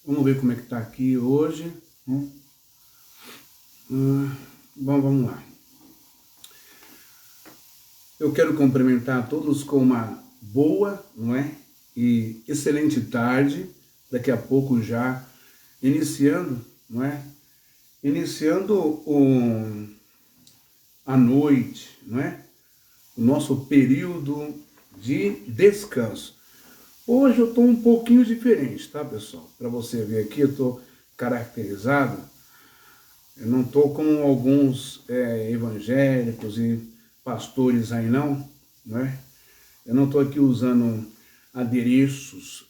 Vamos ver como é que está aqui hoje. Bom, vamos lá. Eu quero cumprimentar todos com uma boa, não é? E excelente tarde. Daqui a pouco já iniciando, não é? Iniciando a noite, não é? O nosso período de descanso. Hoje eu estou um pouquinho diferente, tá, pessoal? Para você ver aqui, eu estou caracterizado. Eu não estou como alguns evangélicos e pastores aí, não é? Eu não estou aqui usando adereços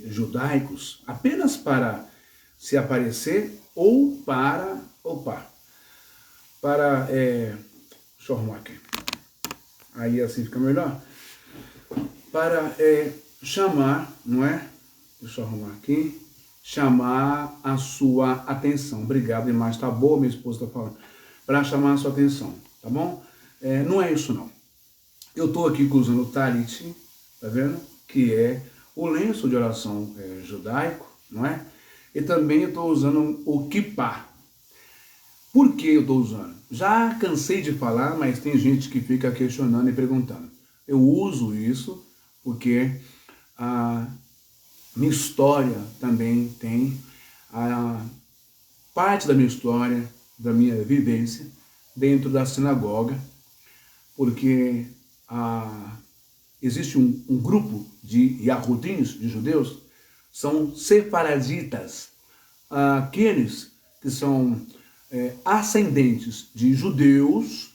judaicos apenas para se aparecer ou para... deixa eu arrumar aqui. Aí assim fica melhor. Para chamar, não é? Deixa eu arrumar aqui. Chamar a sua atenção. Obrigado, a imagem está boa, minha esposa está falando. Para chamar a sua atenção, tá bom? Não é isso não. Eu estou aqui usando o talit, tá vendo? Que é o lenço de oração judaico, não é? E também eu estou usando o kippah. Por que eu estou usando? Já cansei de falar, mas tem gente que fica questionando e perguntando. Eu uso isso porque a minha história também tem a parte da minha história, da minha vivência dentro da sinagoga, porque existe um grupo de Yahudins, de judeus, são sefaraditas, aqueles que são ascendentes de judeus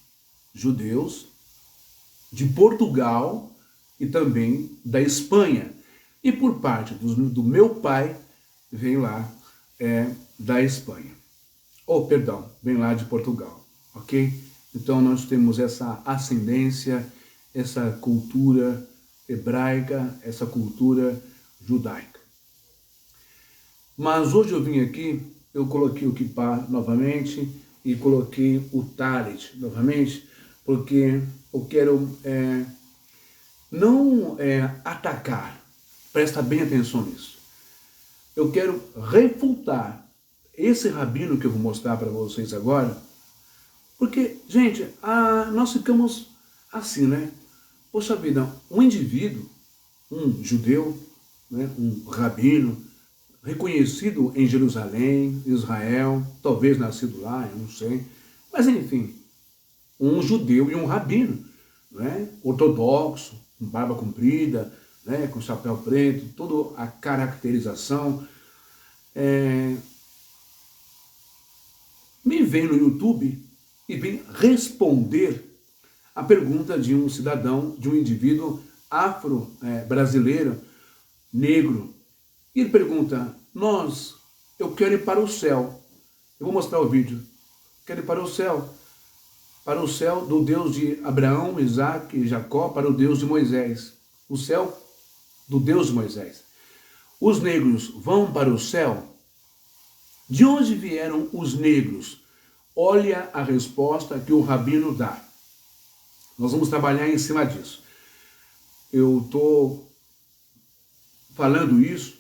de Portugal e também da Espanha. E por parte do meu pai, vem lá da Espanha. Vem lá de Portugal, ok? Então nós temos essa ascendência, essa cultura hebraica, essa cultura judaica. Mas hoje eu vim aqui, eu coloquei o kippah novamente e coloquei o talit novamente, porque eu quero não atacar, presta bem atenção nisso. Eu quero refutar esse rabino que eu vou mostrar para vocês agora, porque, gente, nós ficamos assim, né? Poxa vida, um indivíduo, um judeu, né, um rabino, reconhecido em Jerusalém, Israel, talvez nascido lá, eu não sei, mas enfim, um judeu e um rabino, né, ortodoxo, com barba comprida, né, com chapéu preto, toda a caracterização, me vem no YouTube e vem responder a pergunta de um cidadão, de um indivíduo afro-brasileiro, negro. E ele pergunta, eu quero ir para o céu. Eu vou mostrar o vídeo. Quero ir para o céu do Deus de Abraão, Isaac e Jacó, para o Deus de Moisés. O céu do Deus de Moisés. Os negros vão para o céu? De onde vieram os negros? Olha a resposta que o rabino dá. Nós vamos trabalhar em cima disso. Eu estou falando isso,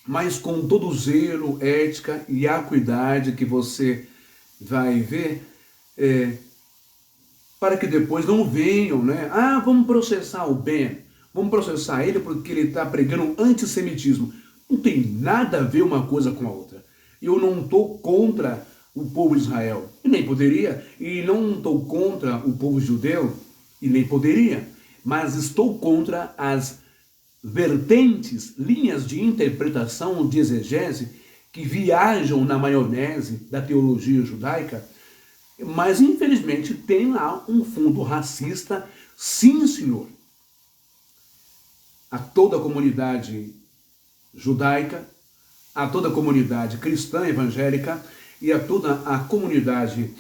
mas com todo o zelo, ética e acuidade que você vai ver, para que depois não venham, né? Vamos processar o Ben, vamos processar ele porque ele está pregando antissemitismo. Não tem nada a ver uma coisa com a outra. Eu não estou contra o povo de Israel, e nem poderia, e não estou contra o povo judeu, e nem poderia, mas estou contra as vertentes, linhas de interpretação, de exegese, que viajam na maionese da teologia judaica, mas infelizmente tem lá um fundo racista, sim senhor. A toda a comunidade judaica, a toda a comunidade cristã evangélica e a toda a comunidade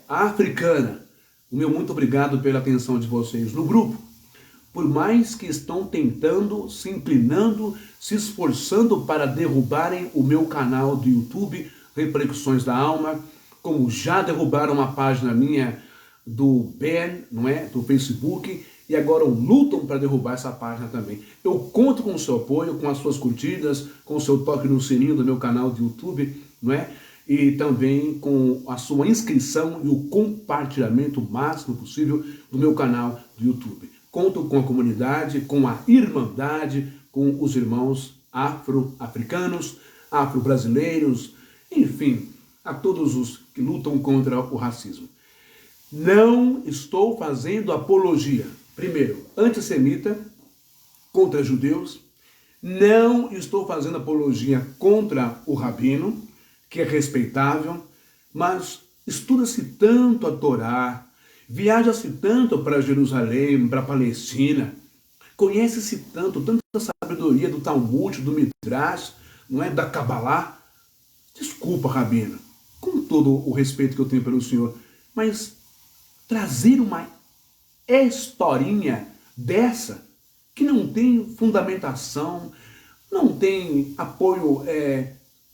africana. O meu muito obrigado pela atenção de vocês no grupo. Por mais que estão tentando, se inclinando, se esforçando para derrubarem o meu canal do YouTube, Reflexões da Alma, como já derrubaram a página minha do Ben, não é? Do Facebook, e agora lutam para derrubar essa página também. Eu conto com o seu apoio, com as suas curtidas, com o seu toque no sininho do meu canal de YouTube, não é? E também com a sua inscrição e o compartilhamento o máximo possível do meu canal do YouTube. Conto com a comunidade, com a irmandade, com os irmãos afro-africanos, afro-brasileiros, enfim, a todos os que lutam contra o racismo. Não estou fazendo apologia, primeiro, antissemita, contra judeus. Não estou fazendo apologia contra o rabino, que é respeitável, mas estuda-se tanto a Torá, viaja-se tanto para Jerusalém, para a Palestina, conhece-se tanto, tanta sabedoria do Talmud, do Midrash, não é, da Kabbalah. Desculpa, rabino, com todo o respeito que eu tenho pelo senhor, mas trazer uma historinha dessa, que não tem fundamentação, não tem apoio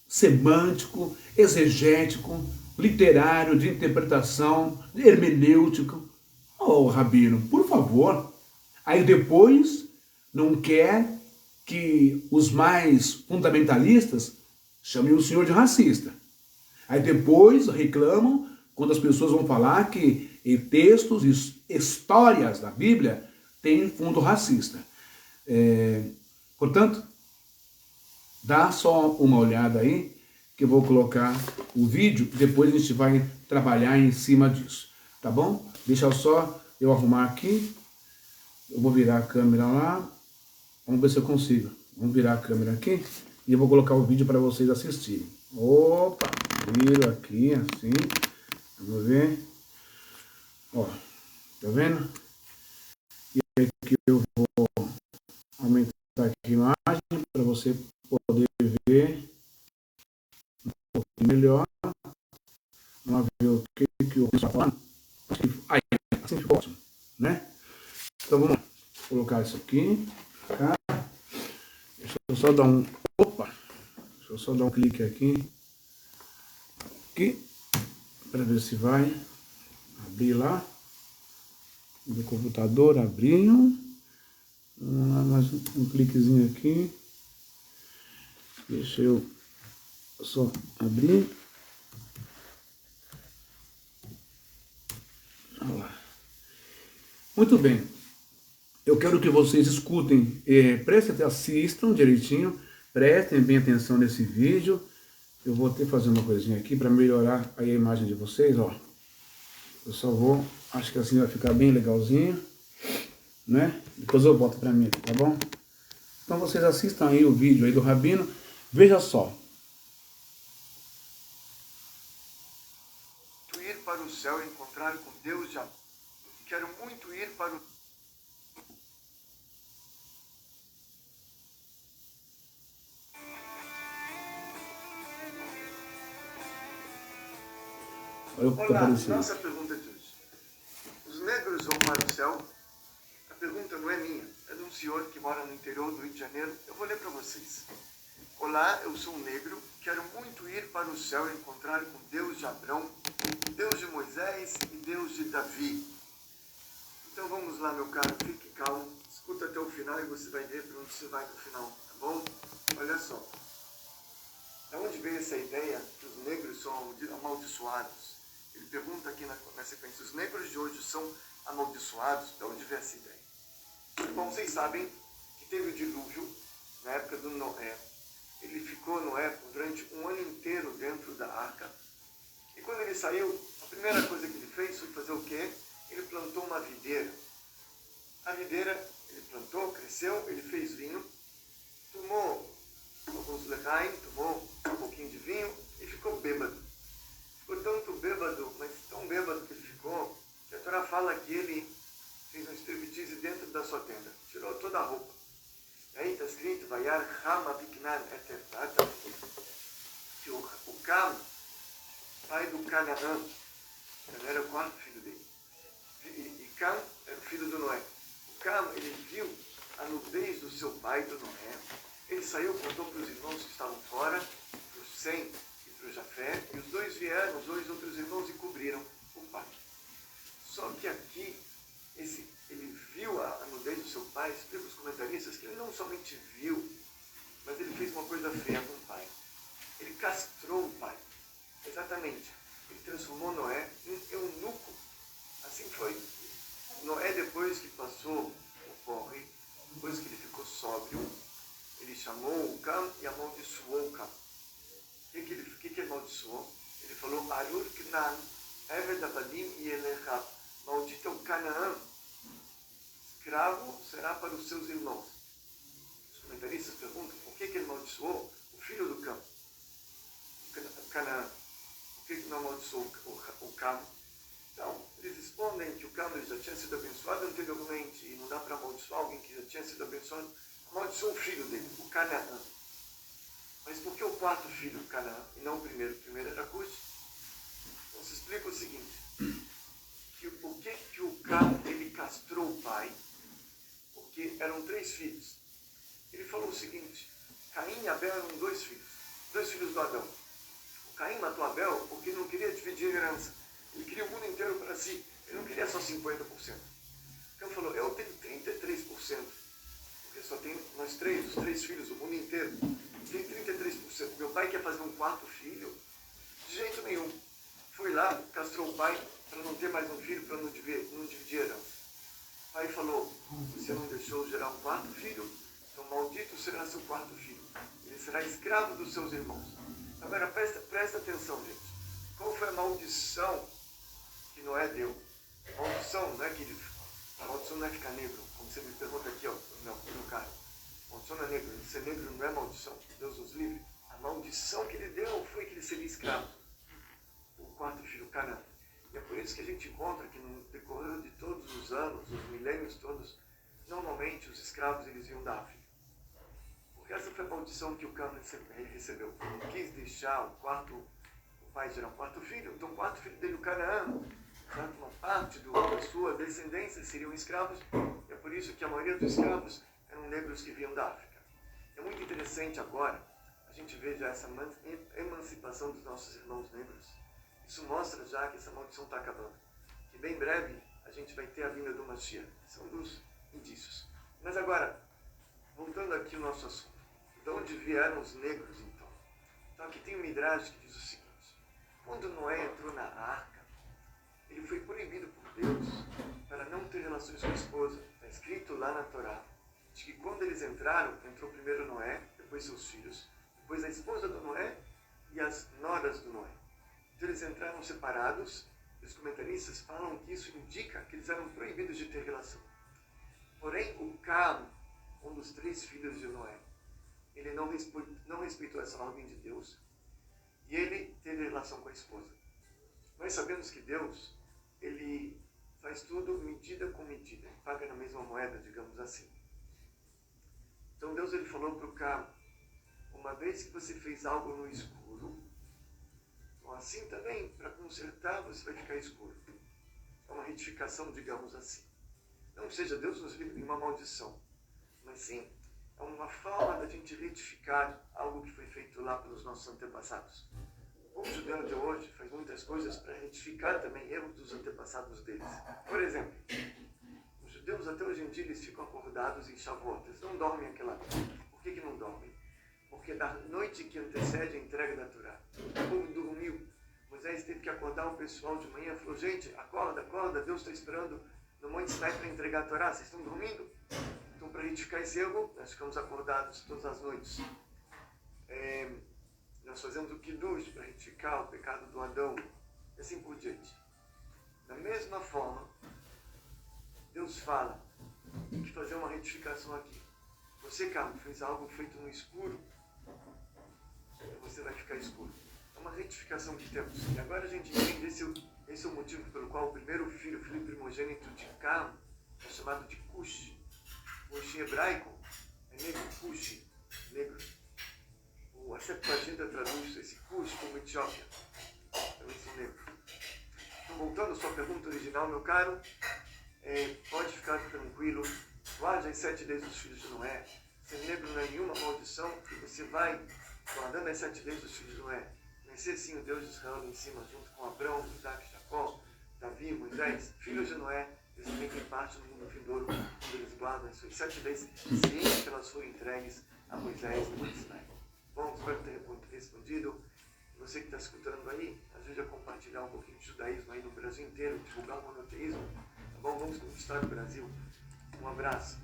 semântico, exegético, literário, de interpretação, hermenêutico. Oh, rabino, por favor. Aí depois não quer que os mais fundamentalistas chamem o senhor de racista. Aí depois reclamam quando as pessoas vão falar que textos e histórias da Bíblia têm fundo racista. Portanto, dá só uma olhada aí, que eu vou colocar o vídeo, depois a gente vai trabalhar em cima disso, tá bom? Deixa só eu arrumar aqui, eu vou virar a câmera lá, vamos ver se eu consigo. Vamos virar a câmera aqui e eu vou colocar o vídeo para vocês assistirem. Opa, viro aqui assim, vamos ver, ó, tá vendo? E aqui eu vou aumentar aqui a imagem para você poder ver um pouquinho melhor. Vamos ver o que eu estou falando. Aí, assim ficou ótimo, né? Então vamos lá. Vou colocar isso aqui. Tá? Deixa eu só dar um. Opa! Deixa eu só dar um clique aqui. Aqui. Para ver se vai abrir lá. Do computador, abriu. Vamos lá, mais um cliquezinho aqui. Deixa eu só abrir. Olha lá. Muito bem. Eu quero que vocês escutem, prestem, assistam direitinho, prestem bem atenção nesse vídeo. Eu vou até fazer uma coisinha aqui para melhorar aí a imagem de vocês, ó. Eu só vou, acho que assim vai ficar bem legalzinho, né? Depois eu boto para mim aqui, tá bom? Então vocês assistam aí o vídeo aí do rabino. Veja só. Ir para o céu e encontrar com Deus já. Quero muito ir para o Olá, nossa pergunta de hoje. Os negros vão para o céu? A pergunta não é minha, é de um senhor que mora no interior do Rio de Janeiro. Eu vou ler para vocês. Olá, eu sou um negro, quero muito ir para o céu e encontrar com Deus de Abrão, Deus de Moisés e Deus de Davi. Então vamos lá, meu caro, fique calmo, escuta até o final e você vai ver para onde você vai no final, tá bom? Olha só. Da onde veio essa ideia que os negros são amaldiçoados? Ele pergunta aqui na sequência, os negros de hoje são amaldiçoados? De onde veio essa ideia? Bom, vocês sabem que teve o dilúvio na época do Noé. Ele ficou, Noé, durante um ano inteiro dentro da arca. E quando ele saiu, a primeira coisa que ele fez foi fazer o quê? Ele plantou uma videira. A videira, ele plantou, cresceu, ele fez vinho, tomou alguns lecaim, tomou um pouquinho de vinho e ficou bêbado. Ficou tanto bêbado, mas tão bêbado que ele ficou, que a Torá fala que ele fez um striptease dentro da sua tenda. Tirou toda a roupa. E aí está escrito, Vayar Hama Biknan Etertata, que o Cam, pai do Canaã, era o quarto filho dele. E Cam era o filho do Noé. O Cam, ele viu a nudez do seu pai, do Noé. Ele saiu, contou para os irmãos que estavam fora, para o Sem e para o Jafé, e os dois vieram, os dois outros irmãos, e cobriram o pai. Só que aqui, ele viu a nudez do seu pai, explica os comentaristas que ele não somente viu, mas ele fez uma coisa feia com o pai. Ele castrou o pai. Exatamente. Ele transformou Noé em eunuco. Assim foi. Noé, depois que passou o porre, depois que ele ficou sóbrio, ele chamou o Cam e amaldiçoou o Cam. O que ele amaldiçoou? Ele falou, Arur Knan, Eved Abadim e Elecha, maldito é o Canaã, escravo será para os seus irmãos. Os comentaristas perguntam, por que ele amaldiçoou o filho do Cam, o Canaã? Por que não amaldiçoou o Cam? Então, eles respondem que o Cam já tinha sido abençoado anteriormente e não dá para amaldiçoar alguém que já tinha sido abençoado. Amaldiçoou o filho dele, o Canaã. Mas por que o quarto filho, Canaã, e não o primeiro? O primeiro era Cush. Então se explica o seguinte, que por que o Cam ele castrou o pai? Porque eram 3 filhos. Ele falou o seguinte, Caim e Abel eram 2 filhos do Adão. O Caim matou Abel porque não queria dividir a herança. Ele queria o mundo inteiro para si. Ele não queria só 50%. Então falou, eu tenho 33%. Porque só tem nós 3, os 3 filhos, o mundo inteiro. Tem 33%. Meu pai quer fazer um 4º filho? De jeito nenhum. Foi lá, castrou o pai para não ter mais um filho, para não dividir a herança. O pai falou, você não deixou gerar um 4º filho, então maldito será seu 4º filho. Ele será escravo dos seus irmãos. Agora presta atenção, gente. Qual foi a maldição que Noé deu? A maldição não é que a maldição não é ficar negro. Como você me pergunta aqui, ó, meu cara. A maldição não é negro. Ser negro não é maldição. Deus nos livre. A maldição que ele deu foi que ele seria escravo. O 4º filho, Canaã. E é por isso que a gente encontra que no decorrer de todos os anos, os milênios todos, normalmente os escravos eles iam da África. Porque essa foi a maldição que o Cam recebeu. Ele quis deixar o pai gerar um 4º filho, então o 4º filho dele, o Canaã, uma parte da sua descendência seriam escravos, e é por isso que a maioria dos escravos eram negros que vinham da África. É muito interessante agora a gente ver já essa emancipação dos nossos irmãos negros. Isso mostra já que essa maldição está acabando. Que bem breve a gente vai ter a vinda do Mashiach. São dos indícios. Mas agora, voltando aqui ao nosso assunto. De onde vieram os negros, então? Então aqui tem um Midrash que diz o seguinte. Quando Noé entrou na arca, ele foi proibido por Deus para não ter relações com a esposa. Está escrito lá na Torá, de que quando eles entraram, entrou primeiro Noé, depois seus filhos, depois a esposa do Noé e as noras do Noé. Então eles entraram separados, e os comentaristas falam que isso indica que eles eram proibidos de ter relação. Porém, o Cam, um dos 3 filhos de Noé, ele não respeitou essa ordem de Deus, e ele teve relação com a esposa. Nós sabemos que Deus, ele faz tudo medida com medida, ele paga na mesma moeda, digamos assim. Então Deus ele falou para o Cam, uma vez que você fez algo no escuro, então assim também, para consertar, você vai ficar escuro. É uma retificação, digamos assim. Não que seja Deus nos livre de uma maldição, mas sim, é uma forma da gente retificar algo que foi feito lá pelos nossos antepassados. O povo judeu até hoje faz muitas coisas para retificar também erros dos antepassados deles. Por exemplo, os judeus até hoje em dia eles ficam acordados em Shavuot, eles não dormem aquela noite. Por que não dormem? Porque da noite que antecede a entrega da Torá, o povo dormiu. Moisés teve que acordar o pessoal de manhã, falou, gente, acorda, Deus está esperando no Monte Sinai para entregar a Torá, vocês estão dormindo? Então, para retificar esse erro, nós ficamos acordados todas as noites. Nós fazemos o Kiddush para retificar o pecado do Adão, e assim por diante. Da mesma forma, Deus fala, tem que fazer uma retificação aqui. Você, Carlos, fez algo feito no escuro, então você vai ficar escuro. É uma retificação que temos. E agora a gente entende esse é o motivo pelo qual o primeiro filho primogênito de Cam é chamado de Cush. Cush em hebraico é negro, Cush, negro. A Septuaginta traduz esse Cush como Etiópia. Também são negros. Então, voltando à sua pergunta original, meu caro, pode ficar tranquilo. Guarde as 7 leis dos filhos de Noé. Ser negro não é nenhuma maldição, e você vai guardando as 7 leis dos filhos de Noé. Vencer sim o Deus de Israel em cima, junto com Abraão, Isaac, Jacó, Davi, Moisés, filhos de Noé, eles também têm parte no mundo vindouro, quando eles guardam as suas 7 leis, cientes que elas foram entregues a Moisés no Monte Sinai. Bom, espero ter respondido. Você que está escutando aí, ajude a compartilhar um pouquinho de judaísmo aí no Brasil inteiro, divulgar o monoteísmo. Tá bom? Vamos conquistar o Brasil. Um abraço.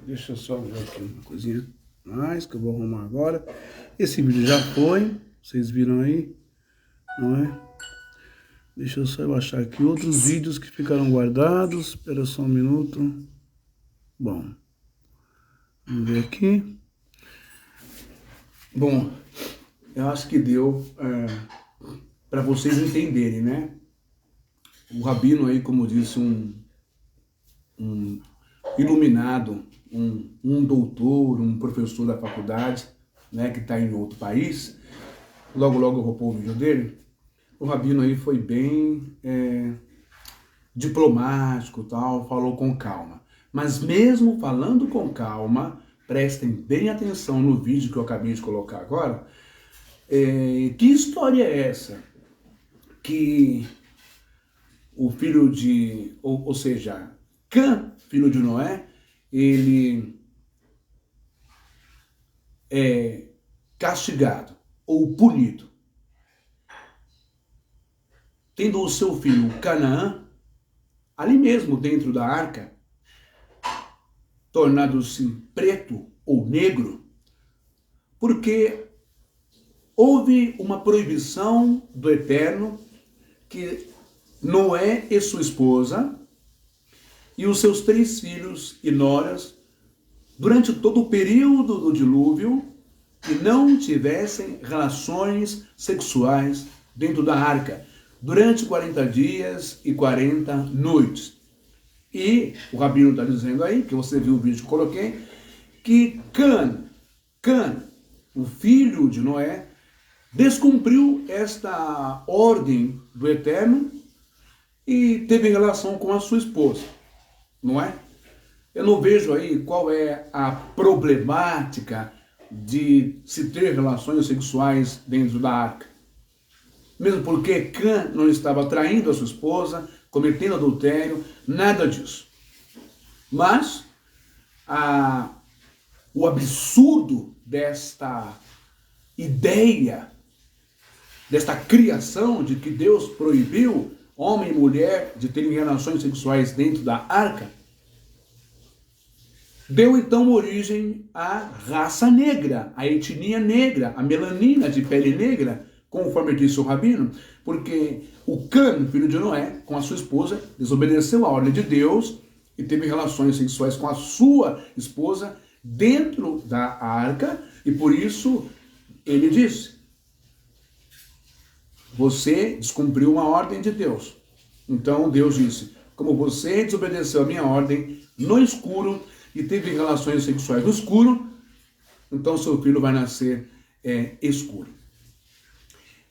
Deixa eu só ver aqui uma coisinha mais que eu vou arrumar agora. Esse vídeo já foi, vocês viram aí, não é? Deixa eu só achar aqui outros vídeos que ficaram guardados. Espera só um minuto. Bom, vamos ver aqui. Bom, eu acho que deu para vocês entenderem, né? O Rabino aí, como disse, um iluminado, um doutor, um professor da faculdade, né, que está em outro país. Logo eu vou pôr o vídeo dele. O Rabino aí foi bem diplomático, tal, falou com calma. Mas mesmo falando com calma, prestem bem atenção no vídeo que eu acabei de colocar agora. Que história é essa? Que o filho de, ou seja, Cã, filho de Noé, ele é castigado ou punido, tendo o seu filho Canaã, ali mesmo dentro da arca, tornado-se preto ou negro, porque houve uma proibição do Eterno que Noé e sua esposa e os seus 3 filhos e noras, durante todo o período do dilúvio, que não tivessem relações sexuais dentro da arca, durante 40 dias e 40 noites. E o Rabino está dizendo aí, que você viu o vídeo que eu coloquei, que Cã, o filho de Noé, descumpriu esta ordem do Eterno e teve relação com a sua esposa, não é? Eu não vejo aí qual é a problemática de se ter relações sexuais dentro da arca. Mesmo porque Cã não estava traindo a sua esposa, cometendo adultério, nada disso. Mas o absurdo desta ideia, desta criação de que Deus proibiu homem e mulher de terem relações sexuais dentro da arca, deu então origem à raça negra, à etnia negra, à melanina de pele negra, conforme disse o Rabino, porque o Cã, filho de Noé, com a sua esposa, desobedeceu a ordem de Deus e teve relações sexuais com a sua esposa dentro da arca, e por isso ele disse: você descumpriu uma ordem de Deus. Então Deus disse: como você desobedeceu a minha ordem no escuro e teve relações sexuais no escuro, então seu filho vai nascer escuro.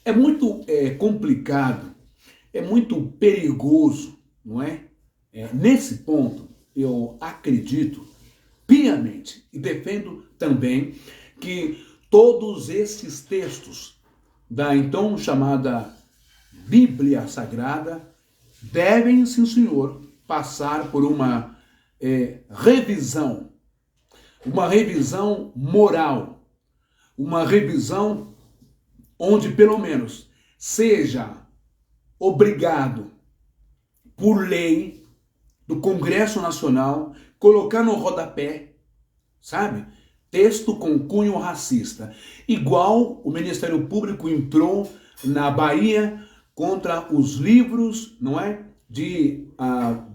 É muito complicado, é muito perigoso, não é? Nesse ponto, eu acredito piamente e defendo também que todos esses textos da então chamada Bíblia Sagrada devem, sim senhor, passar por uma revisão moral, uma revisão onde pelo menos seja obrigado por lei do Congresso Nacional colocar no rodapé, sabe? Texto com cunho racista, igual o Ministério Público entrou na Bahia contra os livros, não é? De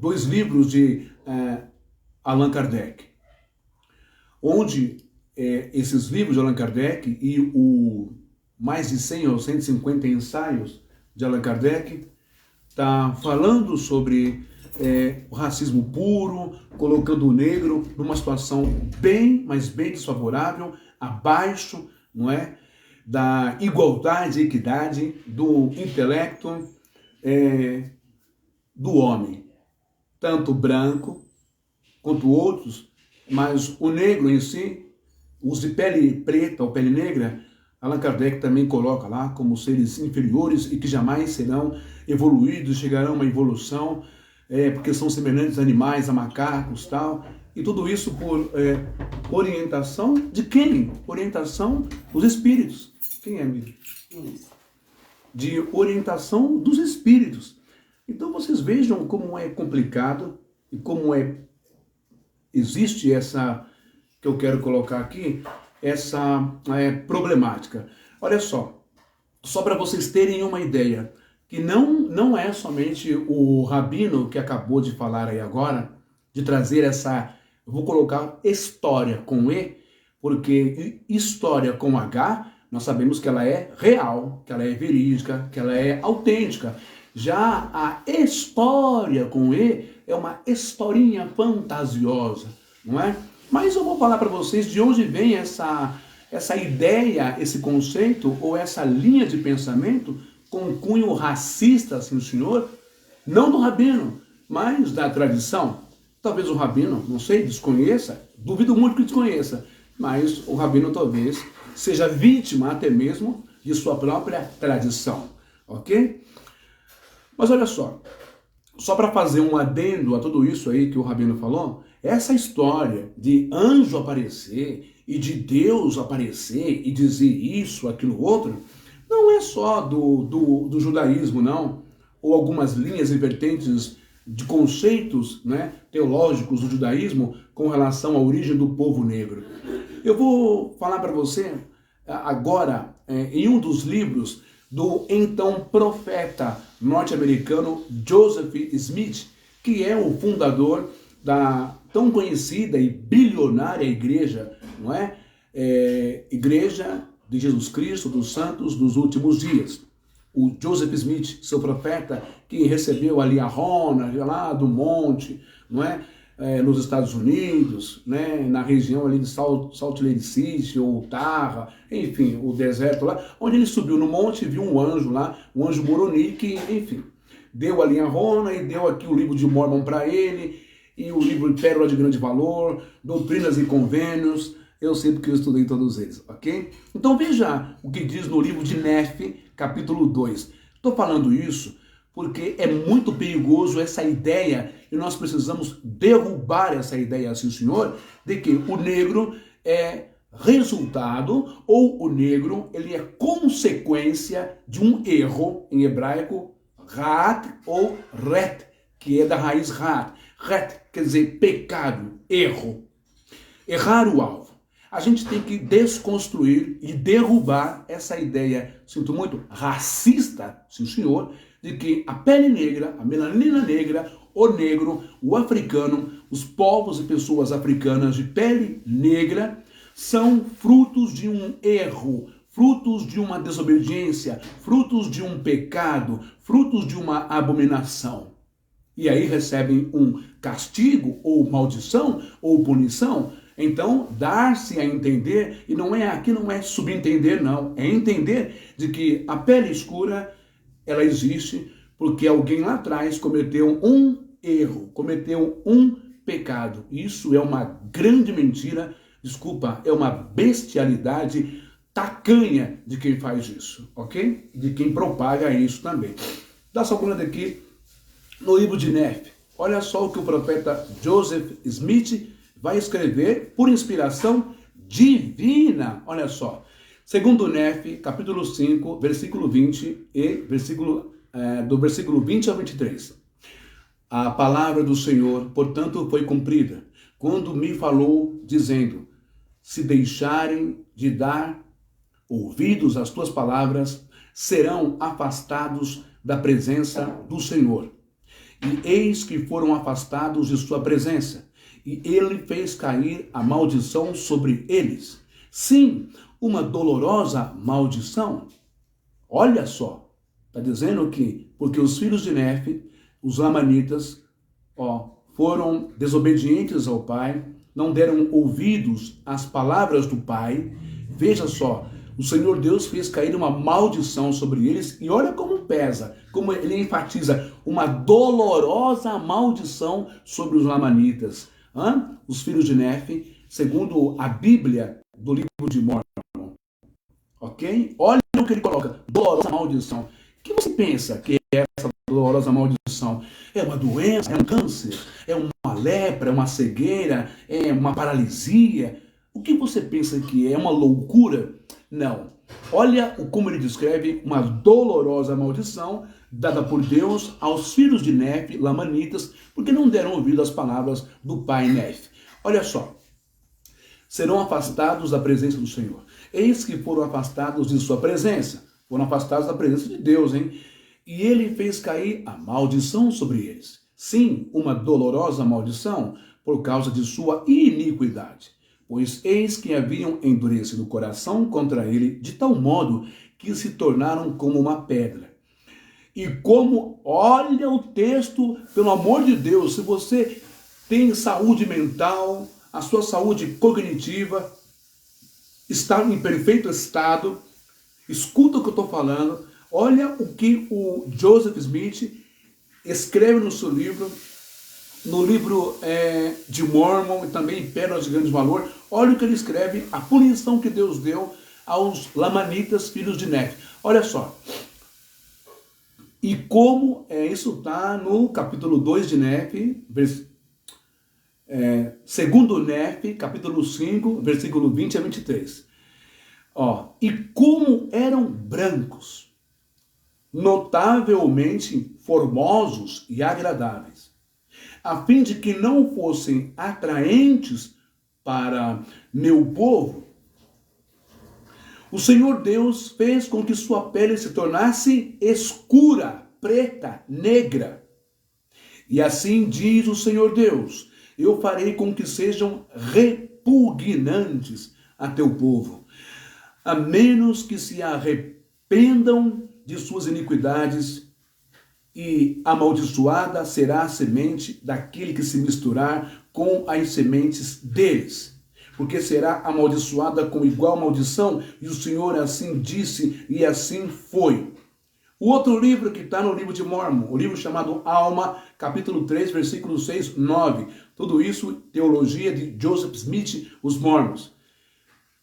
2 livros de Allan Kardec, onde esses livros de Allan Kardec e o mais de 100 ou 150 ensaios de Allan Kardec está falando sobre o racismo puro, colocando o negro numa situação bem, mas bem desfavorável, abaixo, não é, da igualdade e equidade do intelecto do homem, tanto branco quanto outros, mas o negro em si, os de pele preta ou pele negra, Allan Kardec também coloca lá como seres inferiores e que jamais serão evoluídos, chegarão a uma evolução, porque são semelhantes a animais, a macacos, tal. E tudo isso por orientação de quem? Orientação dos espíritos. Quem é, Miriam? De orientação dos espíritos. Então vocês vejam como é complicado e como existe essa, que eu quero colocar aqui, essa problemática. Olha só para vocês terem uma ideia, que não é somente o Rabino que acabou de falar aí agora, de trazer essa, eu vou colocar história com E, porque história com H, nós sabemos que ela é real, que ela é verídica, que ela é autêntica. Já a história com E é uma historinha fantasiosa, não é? Mas eu vou falar para vocês de onde vem essa ideia, esse conceito ou essa linha de pensamento com cunho racista, assim, senhor, não do Rabino, mas da tradição. Talvez o Rabino, não sei, desconheça, duvido muito que desconheça, mas o Rabino talvez seja vítima até mesmo de sua própria tradição, ok? Mas olha só para fazer um adendo a tudo isso aí que o Rabino falou, essa história de anjo aparecer e de Deus aparecer e dizer isso, aquilo, outro, não é só do judaísmo, não, ou algumas linhas e vertentes de conceitos, né, teológicos do judaísmo com relação à origem do povo negro. Eu vou falar para você agora, em um dos livros do então profeta norte-americano Joseph Smith, que é o fundador da tão conhecida e bilionária igreja, não é? Igreja de Jesus Cristo, dos Santos dos Últimos Dias. O Joseph Smith, seu profeta, que recebeu ali a Rona, lá do monte, não é? Nos Estados Unidos, né? Na região ali de Salt Lake City, ou Utah, enfim, o deserto lá, onde ele subiu no monte e viu um anjo lá, um anjo Moroni, que, enfim, deu ali a Rona e deu aqui o livro de Mormon para ele, e o livro Pérola de Grande Valor, Doutrinas e Convênios, eu sei porque eu estudei todos eles, ok? Então veja o que diz no livro de Nefe, capítulo 2. Estou falando isso porque é muito perigoso essa ideia, e nós precisamos derrubar essa ideia, assim, senhor, de que o negro é resultado, ou o negro ele é consequência de um erro, em hebraico, rat ou ret, que é da raiz rat. Ret quer dizer pecado, erro, errar o alvo. A gente tem que desconstruir e derrubar essa ideia, sinto muito, racista, sim senhor, de que a pele negra, a melanina negra, o negro, o africano, os povos e pessoas africanas de pele negra são frutos de um erro, frutos de uma desobediência, frutos de um pecado, frutos de uma abominação. E aí recebem um castigo, ou maldição, ou punição. Então, dar-se a entender, e aqui não é subentender, não, é entender de que a pele escura, ela existe porque alguém lá atrás cometeu um erro, cometeu um pecado. Isso é uma grande mentira, desculpa, é uma bestialidade tacanha de quem faz isso, ok? De quem propaga isso também. Dá só uma olhada aqui no livro de Nefe. Olha só o que o profeta Joseph Smith vai escrever por inspiração divina. Olha só. Segundo Nefe, capítulo 5, versículo 20 e do versículo 20 ao 23. A palavra do Senhor, portanto, foi cumprida, quando me falou, dizendo: se deixarem de dar ouvidos às tuas palavras, serão afastados da presença do Senhor. E eis que foram afastados de sua presença, e ele fez cair a maldição sobre eles. Sim, uma dolorosa maldição. Olha só, está dizendo que, porque os filhos de Nefe, os lamanitas, foram desobedientes ao pai, não deram ouvidos às palavras do pai. Veja só, o Senhor Deus fez cair uma maldição sobre eles, e olha como pesa, como ele enfatiza, uma dolorosa maldição sobre os lamanitas. Os filhos de Nefe, segundo a Bíblia do livro de Mormon. Ok? Olha o que ele coloca, dolorosa maldição. O que você pensa que é essa dolorosa maldição? É uma doença? É um câncer? É uma lepra? É uma cegueira? É uma paralisia? O que você pensa que é uma loucura? Não. Olha como ele descreve uma dolorosa maldição dada por Deus aos filhos de Nefe, lamanitas, porque não deram ouvido às palavras do pai Nefe. Olha só. Serão afastados da presença do Senhor. Eis que foram afastados de sua presença. Foram afastados da presença de Deus, hein? E ele fez cair a maldição sobre eles. Sim, uma dolorosa maldição por causa de sua iniquidade. Pois eis que haviam endurecido o coração contra ele de tal modo que se tornaram como uma pedra. E como, olha o texto, pelo amor de Deus, se você tem saúde mental, a sua saúde cognitiva está em perfeito estado, escuta o que eu estou falando, olha o que o Joseph Smith escreve no seu livro, no livro de Mormon e também em Pérolas de Grande Valor, olha o que ele escreve, a punição que Deus deu aos lamanitas, filhos de Nefe. Olha só. E como isso está no capítulo 2 de Nefe, segundo Nefe, capítulo 5, versículo 20 a 23. Ó, e como eram brancos, notavelmente formosos e agradáveis, a fim de que não fossem atraentes para meu povo, o Senhor Deus fez com que sua pele se tornasse escura, preta, negra. E assim diz o Senhor Deus: eu farei com que sejam repugnantes a teu povo, a menos que se arrependam de suas iniquidades, e amaldiçoada será a semente daquele que se misturar com as sementes deles, porque será amaldiçoada com igual maldição, e o Senhor assim disse, e assim foi. O outro livro que está no livro de Mormon, o livro chamado Alma, capítulo 3, versículos 6, 9. Tudo isso, teologia de Joseph Smith, os Mormons.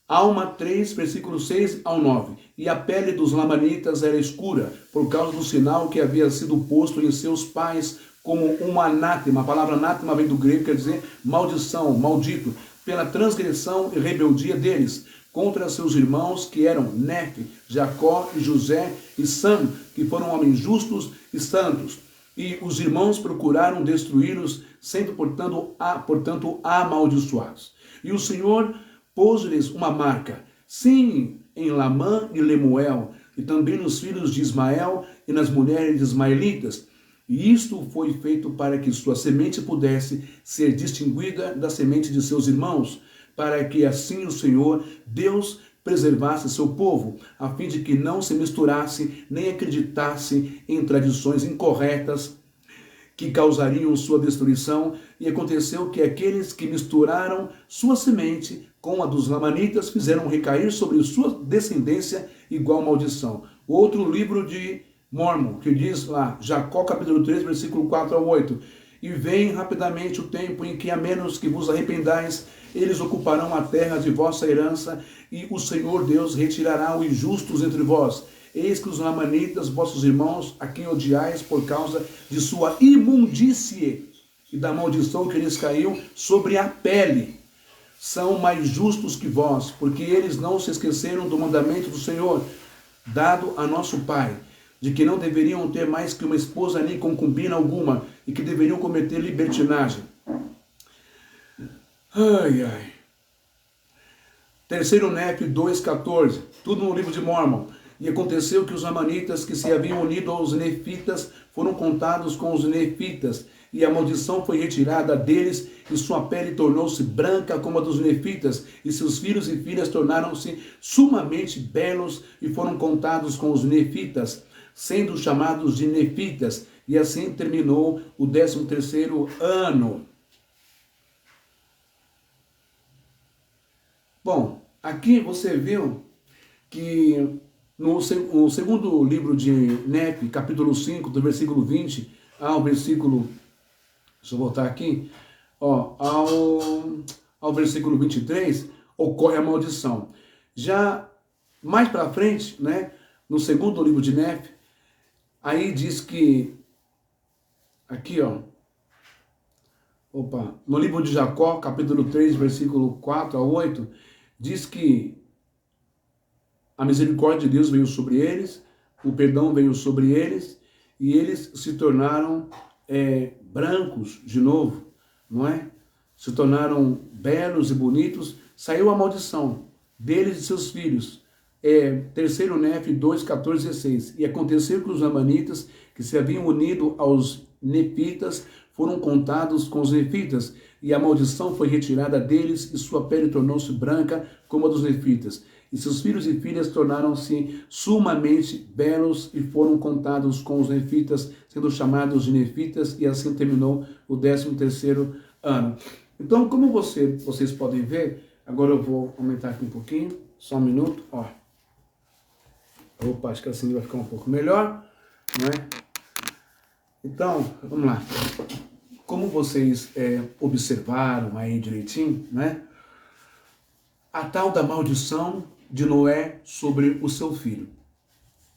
Alma 3, versículos 6 ao 9. E a pele dos lamanitas era escura, por causa do sinal que havia sido posto em seus pais como um anátema. A palavra anátema vem do grego, quer dizer maldição, maldito, pela transgressão e rebeldia deles contra seus irmãos, que eram Nefe, Jacó e José e Sam, que foram homens justos e santos. E os irmãos procuraram destruí-los, sendo, portanto, amaldiçoados. E o Senhor pôs-lhes uma marca, sim, em Lamã e Lemuel, e também nos filhos de Ismael e nas mulheres ismaelitas. E isto foi feito para que sua semente pudesse ser distinguida da semente de seus irmãos, para que assim o Senhor, Deus, preservasse seu povo, a fim de que não se misturasse nem acreditasse em tradições incorretas que causariam sua destruição. E aconteceu que aqueles que misturaram sua semente com a dos lamanitas fizeram recair sobre sua descendência igual maldição. Outro livro de Mormon, que diz lá, Jacó capítulo 3, versículo 4 ao 8. E vem rapidamente o tempo em que, a menos que vos arrependais, eles ocuparão a terra de vossa herança, e o Senhor Deus retirará os injustos entre vós. Eis que os lamanitas, vossos irmãos, a quem odiais por causa de sua imundície e da maldição que lhes caiu sobre a pele, são mais justos que vós, porque eles não se esqueceram do mandamento do Senhor, dado a nosso Pai, de que não deveriam ter mais que uma esposa nem concubina alguma, e que deveriam cometer libertinagem. Ai, ai. Terceiro Nefe 2,14, tudo no livro de Mormon. E aconteceu que os amanitas que se haviam unido aos nefitas foram contados com os nefitas, e a maldição foi retirada deles, e sua pele tornou-se branca como a dos nefitas, e seus filhos e filhas tornaram-se sumamente belos, e foram contados com os nefitas, sendo chamados de nefitas, e assim terminou o 13º ano. Bom, aqui você viu que no segundo livro de Nefe, capítulo 5, do versículo 20 ao versículo, deixa eu voltar aqui, ao versículo 23, ocorre a maldição. Já mais para frente, né, no segundo livro de Nefe, aí diz que, aqui ó, no livro de Jacó, capítulo 3, versículo 4 a 8, diz que a misericórdia de Deus veio sobre eles, o perdão veio sobre eles, e eles se tornaram brancos de novo, não é? Se tornaram belos e bonitos, saiu a maldição deles e seus filhos. Terceiro Nefe 2, 14 e 16. E aconteceu que os amanitas, que se haviam unido aos nefitas, foram contados com os nefitas, e a maldição foi retirada deles, e sua pele tornou-se branca como a dos nefitas. E seus filhos e filhas tornaram-se sumamente belos e foram contados com os nefitas, sendo chamados de nefitas, e assim terminou o 13º ano. Então, como vocês podem ver, agora eu vou aumentar aqui um pouquinho, só um minuto, ó. Opa, acho que assim vai ficar um pouco melhor, não é? Então, vamos lá. Como vocês observaram aí direitinho, né? A tal da maldição de Noé sobre o seu filho.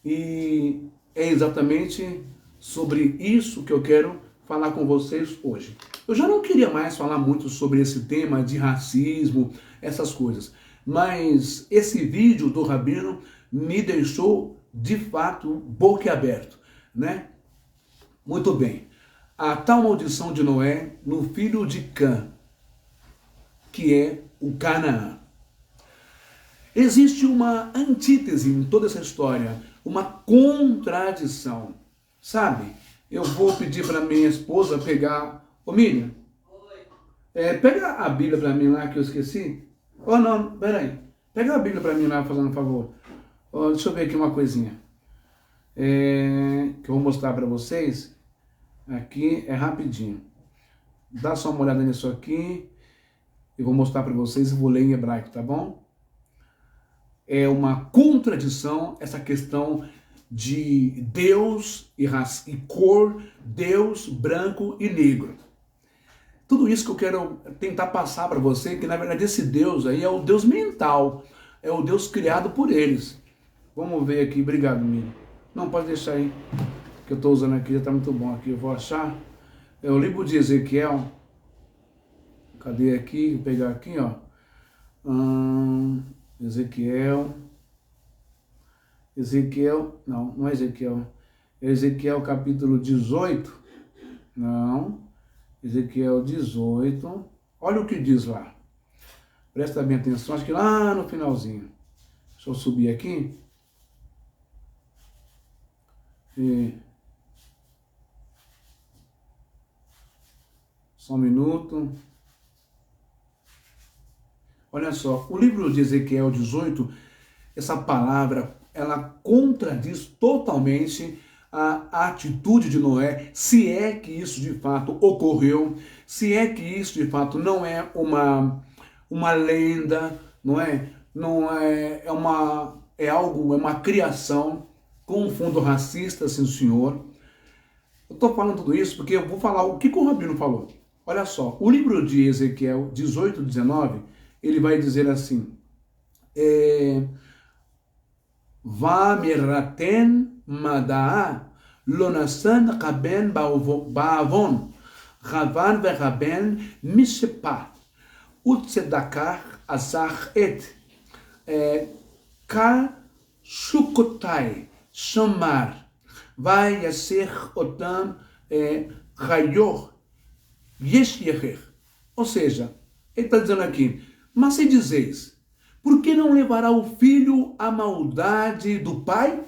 E é exatamente sobre isso que eu quero falar com vocês hoje. Eu já não queria mais falar muito sobre esse tema de racismo, essas coisas. Mas esse vídeo do Rabino me deixou, de fato, boquiaberto, né? Muito bem. A tal maldição de Noé no filho de Cã, que é o Canaã. Existe uma antítese em toda essa história, uma contradição. Sabe? Eu vou pedir para minha esposa pegar... Ô, Miriam, pega a Bíblia para mim lá que eu esqueci. Oh, não, peraí. Pega a Bíblia para mim lá, fazendo um favor. Oh, deixa eu ver aqui uma coisinha. Que eu vou mostrar para vocês. Aqui é rapidinho. Dá só uma olhada nisso aqui. Eu vou mostrar para vocês e vou ler em hebraico, tá bom? É uma contradição essa questão de Deus e cor, Deus branco e negro. Tudo isso que eu quero tentar passar para você, que na verdade esse Deus aí é o Deus mental, é o Deus criado por eles. Vamos ver aqui, obrigado, Miriam. Não, pode deixar aí, que eu estou usando aqui, já está muito bom aqui, eu vou achar. É o livro de Ezequiel. Cadê aqui? Vou pegar aqui, ó. Ezequiel, não é Ezequiel. Ezequiel capítulo 18. Não. Ezequiel 18. Olha o que diz lá. Presta bem atenção, acho que lá no finalzinho. Deixa eu subir aqui. Só um minuto. Olha só, o livro de Ezequiel 18, essa palavra, ela contradiz totalmente a atitude de Noé, se é que isso de fato ocorreu, se é que isso de fato não é uma lenda, não é? Não é, é uma criação com um fundo racista, sim senhor. Eu estou falando tudo isso porque eu vou falar o que o Rabino falou. Olha só, o livro de Ezequiel 18, 19, ele vai dizer assim, Vameraten Madaa Lonasan Raben Baavon Ravan Veraben Mishepa Utzedakar Azar Et Ka Shukotai Shamar Vai Yaser Otam Rayor Yesh Yeher. Ou seja, ele está dizendo aqui, mas se dizeis, por que não levará o filho à maldade do pai?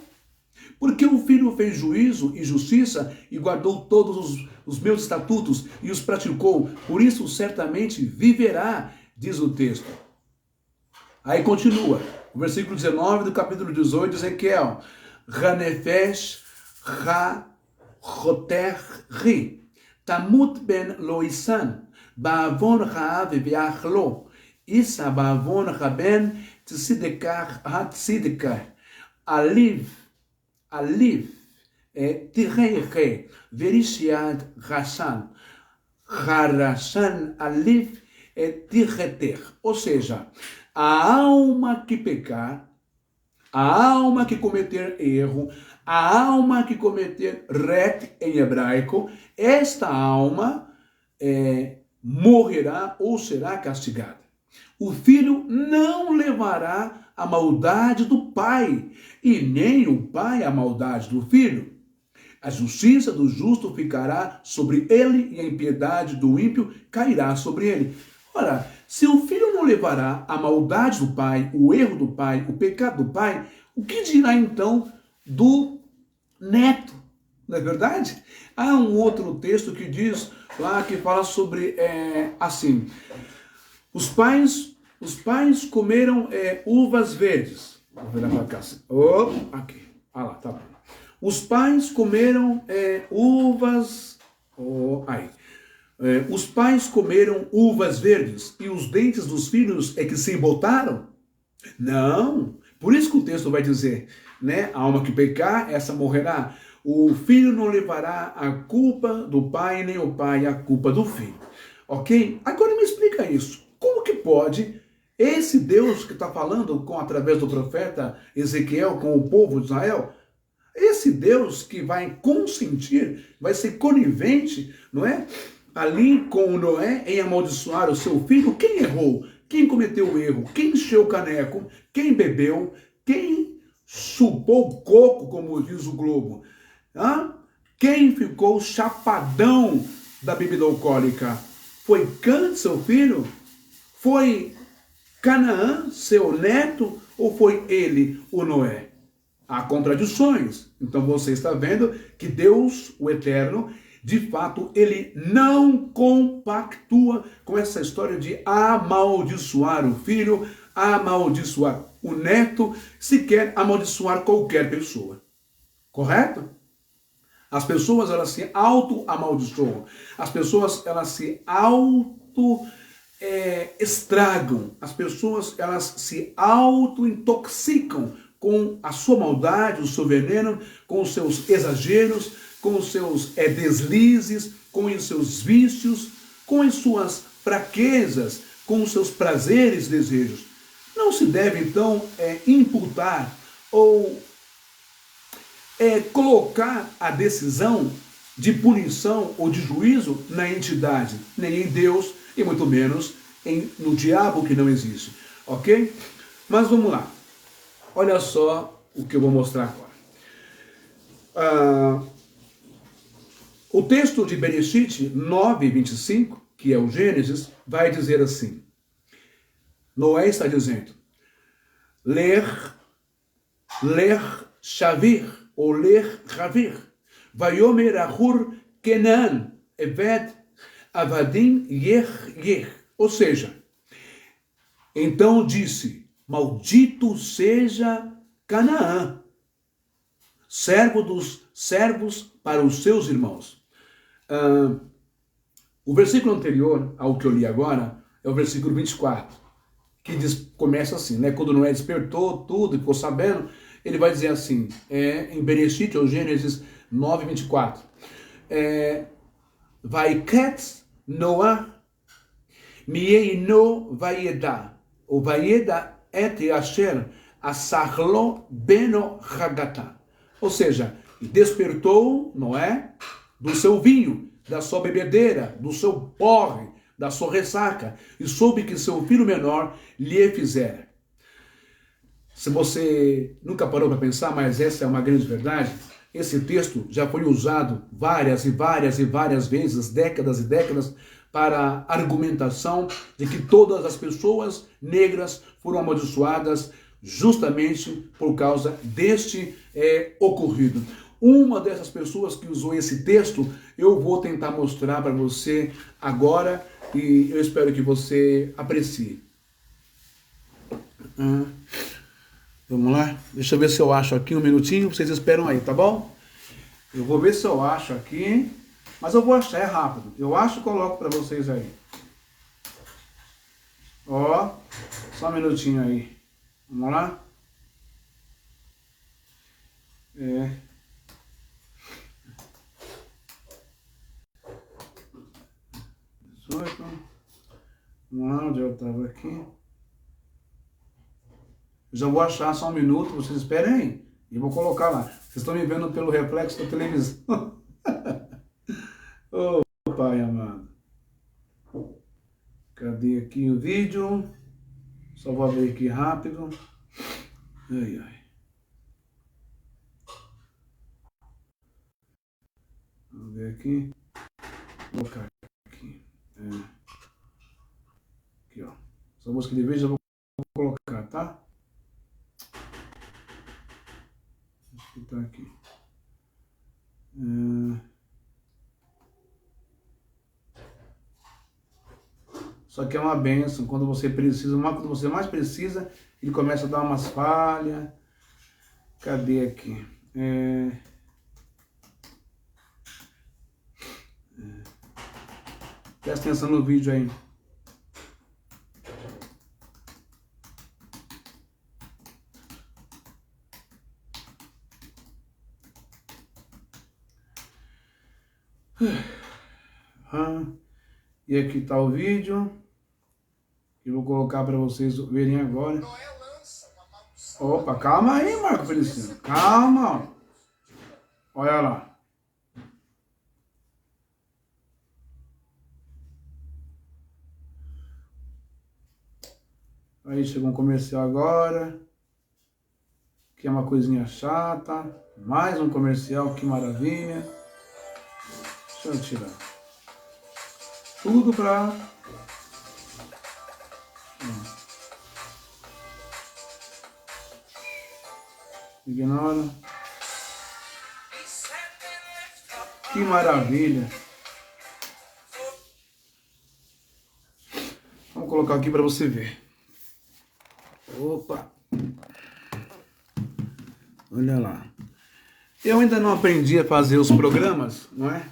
Porque o filho fez juízo e justiça e guardou todos os meus estatutos e os praticou, por isso certamente viverá, diz o texto. Aí continua, o versículo 19 do capítulo 18 de Ezequiel, Ranefesh Ha-Choter Ri, Tamut ben Loisan, Baavon Ha'av Ve'achlo, Isa Baavon Raben Tzidekar HaTzidekar, Aliv, Tirei Verishiad Rashan, Harashan Aliv Tireter. Ou seja, a alma que pecar A alma que cometer erro, a alma que cometer ret em hebraico, esta alma morrerá ou será castigada. O filho não levará a maldade do pai, e nem o pai a maldade do filho. A justiça do justo ficará sobre ele, e a impiedade do ímpio cairá sobre ele. Ora, se o filho não levará a maldade do pai, o erro do pai, o pecado do pai, o que dirá então do neto? Não é verdade? Há um outro texto que diz lá, que fala sobre, assim, os pais comeram uvas verdes. Vou virar para cá. Oh, aqui. Ah lá, tá bom. Os pais comeram uvas. Oh, aí. Os pais comeram uvas verdes e os dentes dos filhos é que se embotaram? Não. Por isso que o texto vai dizer, né? A alma que pecar, essa morrerá. O filho não levará a culpa do pai, nem o pai a culpa do filho. Ok? Agora me explica isso. Como que pode esse Deus que está falando através do profeta Ezequiel com o povo de Israel, esse Deus que vai consentir, vai ser conivente, não é? Ali com Noé em amaldiçoar o seu filho, quem errou? Quem cometeu o erro? Quem encheu o caneco? Quem bebeu? Quem chupou coco, como diz o Globo? Quem ficou chapadão da bebida alcoólica? Foi Cã, seu filho? Foi Canaã, seu neto? Ou foi ele, o Noé? Há contradições. Então você está vendo que Deus, o Eterno, de fato, ele não compactua com essa história de amaldiçoar o filho, amaldiçoar o neto, sequer amaldiçoar qualquer pessoa. Correto? As pessoas, elas se auto-amaldiçoam. As pessoas, elas se estragam. As pessoas, elas se auto-intoxicam com a sua maldade, o seu veneno, com os seus exageros, com os seus deslizes, com os seus vícios, com as suas fraquezas, com os seus prazeres e desejos. Não se deve, então, imputar ou colocar a decisão de punição ou de juízo na entidade, nem em Deus, e muito menos no diabo, que não existe. Ok? Mas vamos lá. Olha só o que eu vou mostrar agora. O texto de Bereshit 9:25, que é o Gênesis, vai dizer assim. Noé está dizendo, ler shavir, ou ler ravir, vayomer ahur kenan, evet avadim yech. Ou seja, então disse, maldito seja Canaã, servo dos servos para os seus irmãos. O versículo anterior ao que eu li agora é o versículo 24, que começa assim, né? Quando Noé despertou tudo e ficou sabendo, ele vai dizer assim, em Bereshit, ou Gênesis 9:24, Vaiketz Noah Mieino vayeda, o vayeda et asher asarlo beno hagata. Ou seja, despertou Noé do seu vinho, da sua bebedeira, do seu porre, da sua ressaca, e soube que seu filho menor lhe fizera. Se você nunca parou para pensar, mas essa é uma grande verdade, esse texto já foi usado várias e várias e várias vezes, décadas e décadas, para a argumentação de que todas as pessoas negras foram amaldiçoadas justamente por causa deste ocorrido. Uma dessas pessoas que usou esse texto, eu vou tentar mostrar para você agora e eu espero que você aprecie. Vamos lá? Deixa eu ver se eu acho aqui um minutinho, vocês esperam aí, tá bom? Eu vou ver se eu acho aqui, mas eu vou achar, é rápido. Eu acho e coloco para vocês aí. Ó, só um minutinho aí. Vamos lá? 18. Vamos lá, onde eu estava aqui. Já vou achar, só um minuto, vocês esperem aí. E vou colocar lá. Vocês estão me vendo pelo reflexo da televisão. Ô, Pai amado. Cadê aqui o vídeo? Só vou abrir aqui rápido. Ai, ai. Vamos ver aqui. Vou colocar aqui. Aqui, ó. Essa música de vídeo eu vou colocar, tá? Acho que tá aqui. Só que é uma bênção. Quando você precisa, quando você mais precisa, ele começa a dar umas falhas. Cadê aqui? Presta atenção no vídeo aí. E aqui está o vídeo. Eu vou colocar para vocês verem agora. Opa, calma aí, Marco Feliciano. Calma. Olha lá. Aí chegou um comercial agora. Que é uma coisinha chata. Mais um comercial, que maravilha. Deixa eu tirar. Tudo pra... Ignora. Que maravilha. Vamos colocar aqui para você ver. Opa. Olha lá. Eu ainda não aprendi a fazer os programas, não é?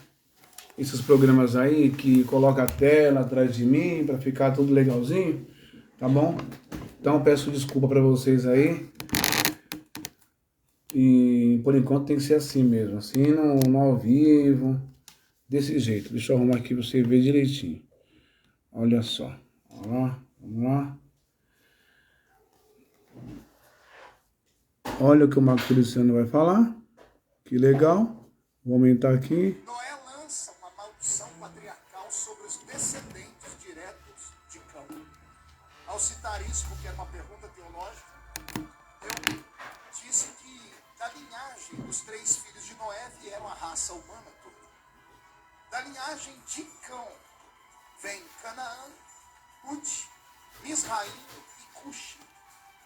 Esses programas aí que coloca a tela atrás de mim para ficar tudo legalzinho, tá bom? Então peço desculpa para vocês aí. E por enquanto tem que ser assim mesmo, assim no ao vivo, desse jeito. Deixa eu arrumar aqui para você ver direitinho. Olha só. Olha lá, vamos lá. Olha o que o Marco Feliciano vai falar. Que legal. Vou aumentar aqui. Noé lança uma maldição patriarcal sobre os descendentes diretos de Cão. Ao citar isso, porque era uma pergunta teológica, eu disse que da linhagem dos 3 filhos de Noé vieram a raça humana toda. Da linhagem de Cão vem Canaã, Ut, Misraim e Cuxi.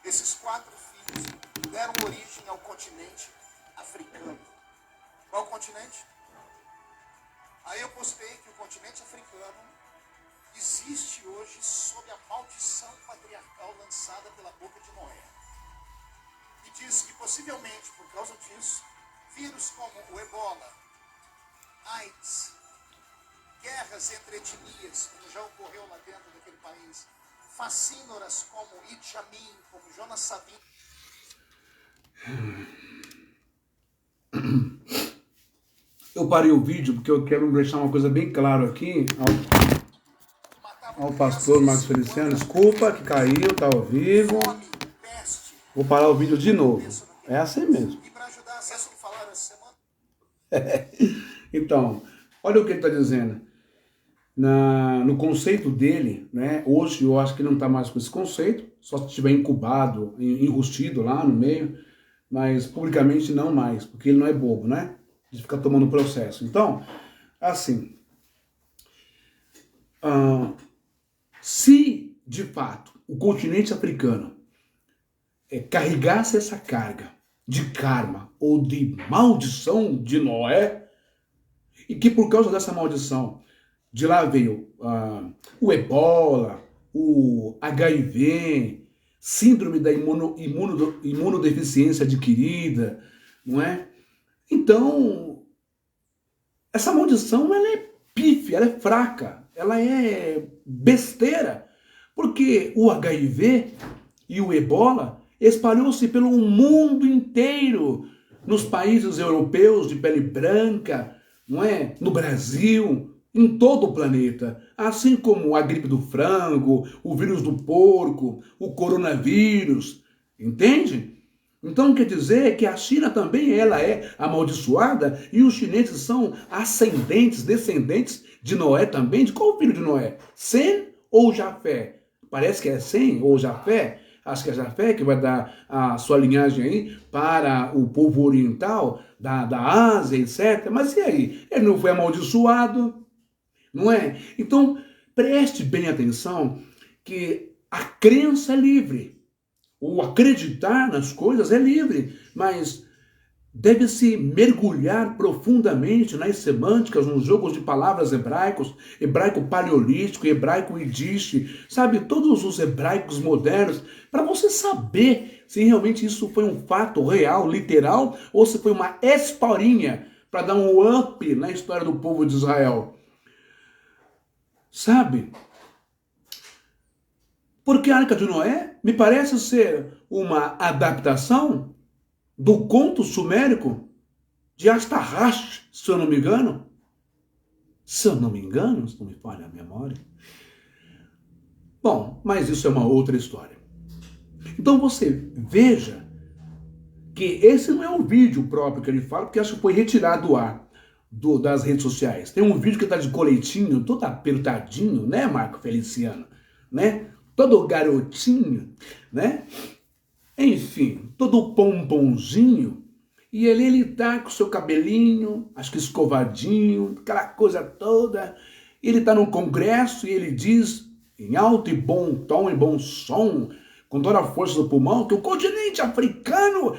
Esses 4 filhos deram origem ao continente africano. Qual continente? Aí eu postei que o continente africano existe hoje sob a maldição patriarcal lançada pela boca de Noé. E diz que possivelmente, por causa disso, vírus como o Ebola, AIDS, guerras entre etnias, como já ocorreu lá dentro daquele país, facínoras como Idi Amin, como Jonas Savimbi. Eu parei o vídeo porque eu quero deixar uma coisa bem clara aqui ao pastor Marcos Feliciano. Desculpa que caiu, tá ao vivo. Vou parar o vídeo de novo. É assim mesmo. Então, olha o que ele está dizendo. No conceito dele, né? Hoje eu acho que não está mais com esse conceito, só se estiver incubado, enrustido lá no meio, mas publicamente não mais, porque ele não é bobo, né? De ficar tomando processo. Então, assim, se de fato o continente africano carregasse essa carga de karma ou de maldição de Noé, e que por causa dessa maldição de lá veio o Ebola, o HIV, síndrome da imunodeficiência adquirida, não é? Então, essa maldição ela é pífia, ela é fraca, ela é besteira, porque o HIV e o Ebola espalhou-se pelo mundo inteiro, nos países europeus de pele branca, não é? No Brasil, em todo o planeta, assim como a gripe do frango, o vírus do porco, o coronavírus. Entende? Então quer dizer que a China também ela é amaldiçoada e os chineses são ascendentes, descendentes de Noé também. De qual filho de Noé? Sem ou Jafé? Parece que é Sem ou Jafé. Acho que é Jafé que vai dar a sua linhagem aí para o povo oriental da Ásia, etc. Mas e aí? Ele não foi amaldiçoado, não é? Então preste bem atenção que a crença é livre. O acreditar nas coisas é livre, mas deve-se mergulhar profundamente nas semânticas, nos jogos de palavras hebraicos, hebraico paleolítico, hebraico idiche, sabe, todos os hebraicos modernos, para você saber se realmente isso foi um fato real, literal, ou se foi uma historinha para dar um up na história do povo de Israel. Sabe? Porque a Arca de Noé me parece ser uma adaptação do conto sumérico de Astarash, se eu não me engano. Se eu não me engano, se não me falha a memória. Bom, mas isso é uma outra história. Então você veja que esse não é um vídeo próprio que ele fala, porque acho que foi retirado do ar das redes sociais. Tem um vídeo que está de coletinho, todo apertadinho, né, Marco Feliciano? Né? Todo garotinho, né? Enfim, todo pomponzinho. E ele tá com seu cabelinho, acho que escovadinho, aquela coisa toda. Ele tá num congresso e ele diz, em alto e bom tom e bom som, com toda a força do pulmão, que o continente africano,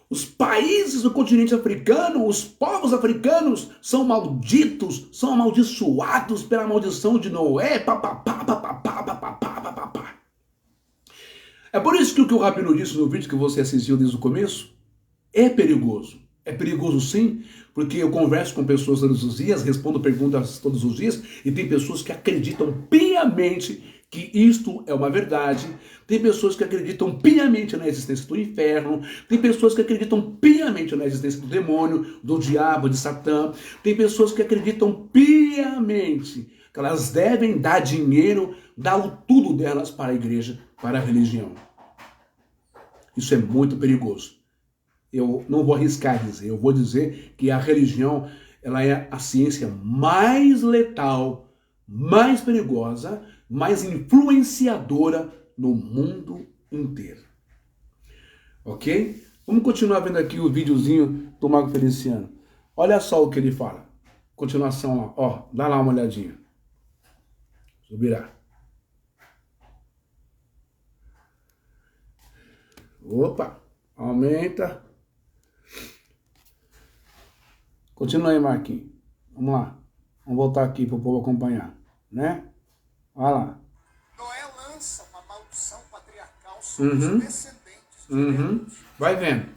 os países do continente africano, os povos africanos são malditos, são amaldiçoados pela maldição de Noé, papapá, papapá, papapá, papapá. É por isso que o Rabino disse no vídeo que você assistiu desde o começo é perigoso. É perigoso sim, porque eu converso com pessoas todos os dias, respondo perguntas todos os dias, e tem pessoas que acreditam piamente que isto é uma verdade, tem pessoas que acreditam piamente na existência do inferno, tem pessoas que acreditam piamente na existência do demônio, do diabo, de Satã, tem pessoas que acreditam piamente que elas devem dar dinheiro, dar o tudo delas para a igreja, para a religião. Isso é muito perigoso. Eu não vou arriscar dizer, eu vou dizer que a religião ela é a ciência mais letal, mais perigosa, mais influenciadora no mundo inteiro. Ok? Vamos continuar vendo aqui o videozinho do Marco Feliciano. Olha só o que ele fala. Continuação lá. Ó, dá lá uma olhadinha. Subirá. Opa, aumenta. Continua aí, Marquinhos. Vamos lá. Vamos voltar aqui para o povo acompanhar, né? Olha lá. Noé lança uma maldição patriarcal sobre os descendentes de Deus. Vai vendo.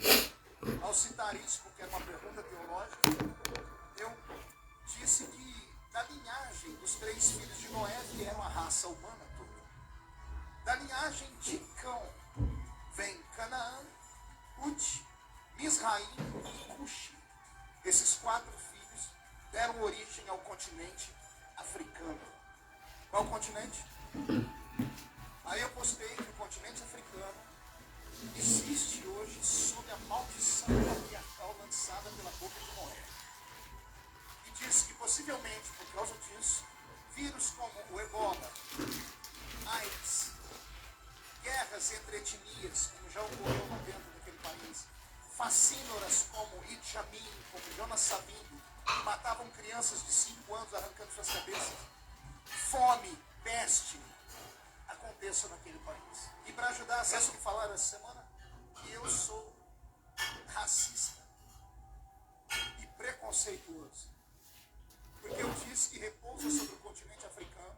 Ao citar isso, porque era uma pergunta teológica, eu disse que da linhagem dos 3 filhos de Noé vieram a raça humana toda. Da linhagem de Cão vem Canaã, Ut, Misraim e Cuxi. Esses 4 filhos deram origem ao continente africano. Qual continente? Aí eu postei que o continente africano existe hoje sob a maldição patriarcal lançada pela boca de Noé. E diz que possivelmente, por causa disso, vírus como o Ebola, AIDS, guerras entre etnias, como já ocorreu lá dentro daquele país, facínoras como Idi Amin, como Jonas Savimbi, que matavam crianças de 5 anos arrancando suas cabeças, fome, peste, aconteça naquele país. E para ajudar, sabe o que falaram essa semana? Que eu sou racista e preconceituoso. Porque eu disse que repousa sobre o continente africano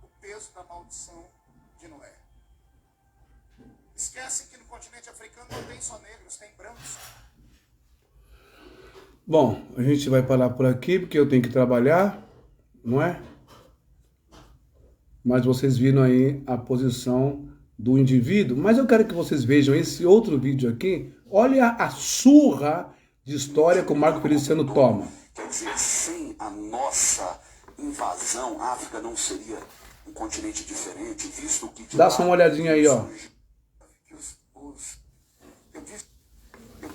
o peso da maldição de Noé. Esquecem que no continente africano não tem só negros, tem brancos. Bom, a gente vai parar por aqui porque eu tenho que trabalhar, não é? Mas vocês viram aí a posição do indivíduo. Mas eu quero que vocês vejam esse outro vídeo aqui. Olha a surra de história que o Marco Feliciano toma. Quer dizer, sem a nossa invasão, a África não seria um continente diferente, visto que... Dá só uma olhadinha aí, ó.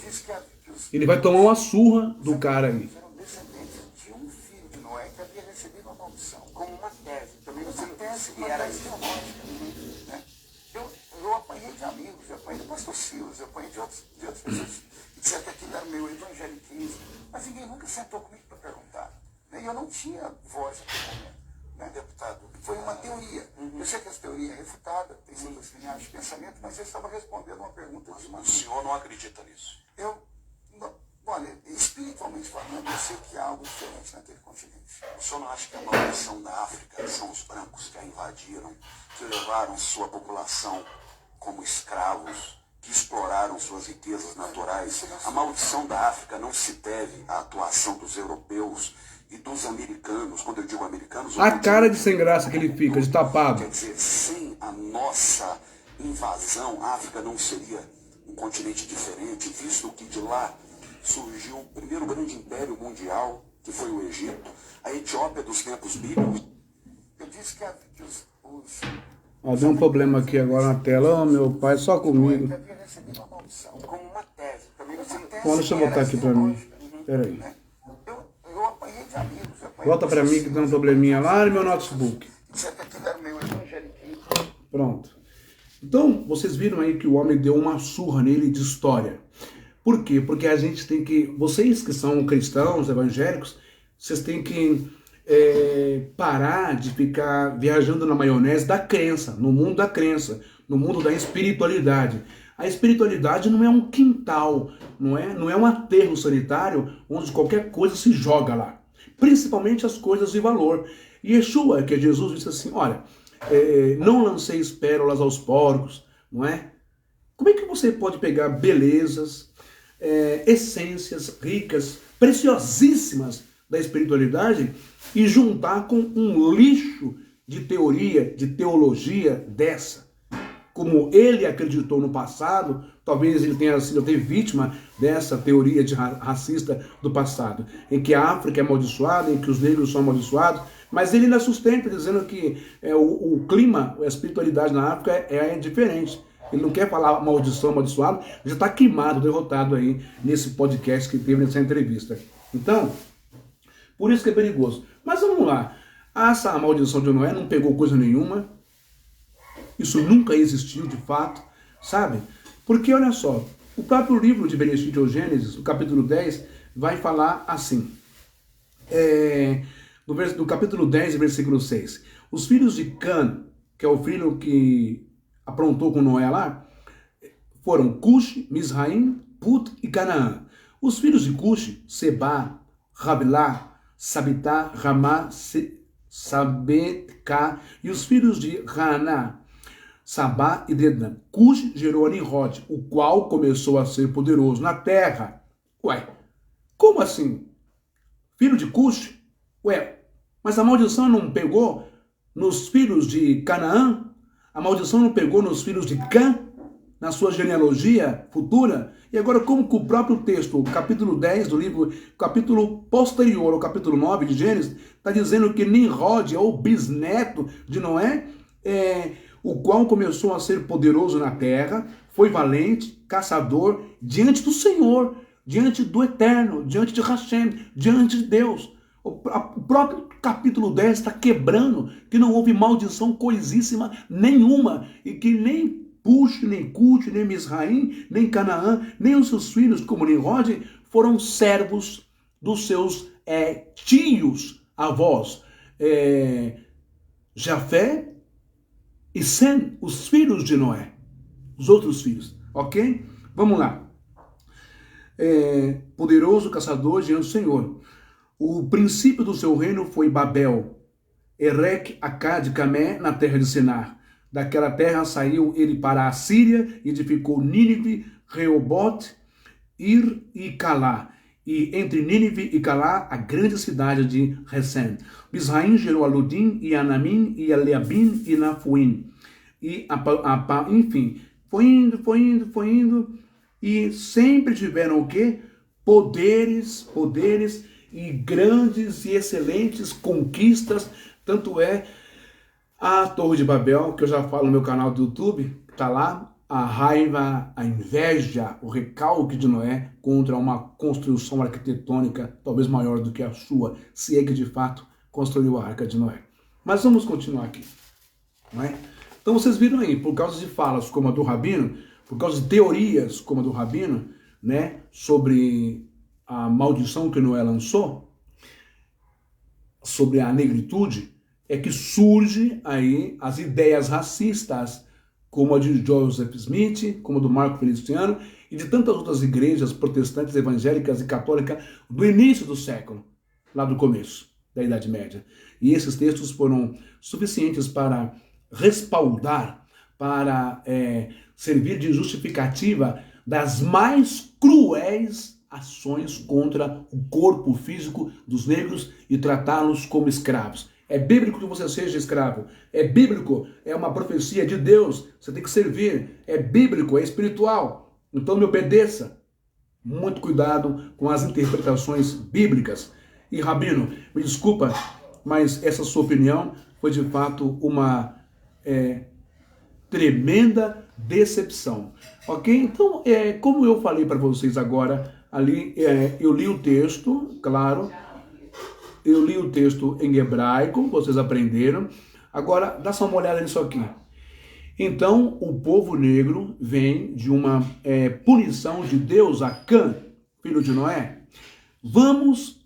disse que os Ele vai tomar uma surra do cara aí. eram descendentes de um filho de Noé que havia recebido uma maldição. Como uma tese. Também uma tese que era ideológica. Né? Eu apanhei de amigos, eu apanhei do pastor Silas, eu apanhei de outras pessoas que disseram que aquilo era meu evangeliquismo. Mas ninguém nunca sentou comigo para perguntar. Né? E eu não tinha voz naquele momento. Né, deputado? Foi uma teoria. Eu sei que essa teoria é refutada, tem muitas linhagens de pensamento, mas eu estava respondendo uma pergunta de uma... O senhor não acredita nisso? Olha, espiritualmente falando, eu sei que há algo diferente naquele continente. O senhor não acha que a maldição da África são os brancos que a invadiram, que levaram sua população como escravos, que exploraram suas riquezas naturais? A maldição da África não se deve à atuação dos europeus e dos americanos. Quando eu digo americanos... A cara de sem graça que ele fica, de tapado. Quer dizer, sem a nossa invasão, a África não seria um continente diferente, visto que de lá surgiu o primeiro grande império mundial, que foi o Egito, a Etiópia dos tempos bíblicos. Eu disse que os Ó, deu um problema aqui agora na tela. Ô, meu pai, só comigo. que havia recebido uma maldição. Como uma tese. Também uma tese Bom, deixa eu que botar era aqui pra mim. ideológica. Pera aí. Eu apanhei de amigos. Eu apanhei Volta pra mim que tem um probleminha lá no meu notebook. disseram que aquilo era meu evangeliquismo. Pronto. Então, vocês viram aí que o homem deu uma surra nele de história. Por quê? Porque a gente tem que... Vocês que são cristãos, evangélicos, vocês têm que parar de ficar viajando na maionese da crença, no mundo da crença, no mundo da espiritualidade. A espiritualidade não é um quintal, não é um aterro sanitário onde qualquer coisa se joga lá. Principalmente as coisas de valor. E Yeshua, que é Jesus, disse assim, olha, não lanceis pérolas aos porcos, não é? Como é que você pode pegar belezas, essências ricas, preciosíssimas da espiritualidade e juntar com um lixo de teoria, de teologia dessa? Como ele acreditou no passado, talvez ele tenha sido até vítima dessa teoria racista do passado, em que a África é amaldiçoada, em que os negros são amaldiçoados, mas ele ainda sustenta, dizendo que o clima, a espiritualidade na África é diferente. Ele não quer falar maldição, amaldiçoado, já está queimado, derrotado aí nesse podcast que teve nessa entrevista. Então, por isso que é perigoso. Mas vamos lá, essa maldição de Noé não pegou coisa nenhuma, isso nunca existiu de fato, sabe? Porque olha só, o próprio livro de Bereshit ou Gênesis, o capítulo 10, vai falar assim, do capítulo 10, versículo 6. Os filhos de Cã, que é o filho que aprontou com Noé lá, foram Cush, Mizraim, Put e Canaã. Os filhos de Cush, Seba, Rabilá, Sabitá, Ramá, Sabetká, e os filhos de Raná, Sabá e Dedã. Cush gerou a Nimrod, o qual começou a ser poderoso na terra. Ué, como assim? Filho de Cush? Ué, mas a maldição não pegou nos filhos de Canaã? A maldição não pegou nos filhos de Cã? Na sua genealogia futura? E agora como que o próprio texto, o capítulo 10 do livro, o capítulo posterior ao capítulo 9 de Gênesis, está dizendo que Nimrod é o bisneto de Noé, o qual começou a ser poderoso na terra, foi valente, caçador, diante do Senhor, diante do Eterno, diante de Hashem, diante de Deus. O próprio capítulo 10 está quebrando que não houve maldição coisíssima nenhuma, e que nem Push, nem Cush, nem Mizraim, nem Canaã, nem os seus filhos, como Nimrod, foram servos dos seus tios, avós, Jafé e Sem, os filhos de Noé, os outros filhos, ok? Vamos lá. Poderoso caçador diante do Senhor. O princípio do seu reino foi Babel, Erec, Acá, Camé, na terra de Sinar. Daquela terra saiu ele para a Síria, edificou Nínive, Reobote, Ir e Calá. E entre Nínive e Calá, a grande cidade de Resem. Mizraim gerou a Ludim, e Anamim, e Aleabim, e Nafuim. E, enfim, foi indo, e sempre tiveram o quê? Poderes, e grandes e excelentes conquistas, tanto é a Torre de Babel, que eu já falo no meu canal do YouTube, está lá, a raiva, a inveja, o recalque de Noé contra uma construção arquitetônica talvez maior do que a sua, se é que de fato construiu a Arca de Noé. Mas vamos continuar aqui. Não é? Então vocês viram aí, por causa de falas como a do Rabino, por causa de teorias como a do Rabino, né, sobre a maldição que Noé lançou, sobre a negritude, é que surge aí as ideias racistas, como a de Joseph Smith, como a do Marco Feliciano, e de tantas outras igrejas protestantes, evangélicas e católicas do início do século, lá do começo da Idade Média. E esses textos foram suficientes para respaldar, para servir de justificativa das mais cruéis ações contra o corpo físico dos negros e tratá-los como escravos. É bíblico que você seja escravo. É bíblico, é uma profecia de Deus. Você tem que servir. É bíblico, é espiritual. Então me obedeça. Muito cuidado com as interpretações bíblicas. E Rabino, me desculpa, mas essa sua opinião foi de fato uma tremenda decepção. Ok? Então, como eu falei para vocês agora, ali eu li o texto, claro. Eu li o texto em hebraico, vocês aprenderam. Agora, dá só uma olhada nisso aqui. Então, o povo negro vem de uma punição de Deus a Cã, filho de Noé. Vamos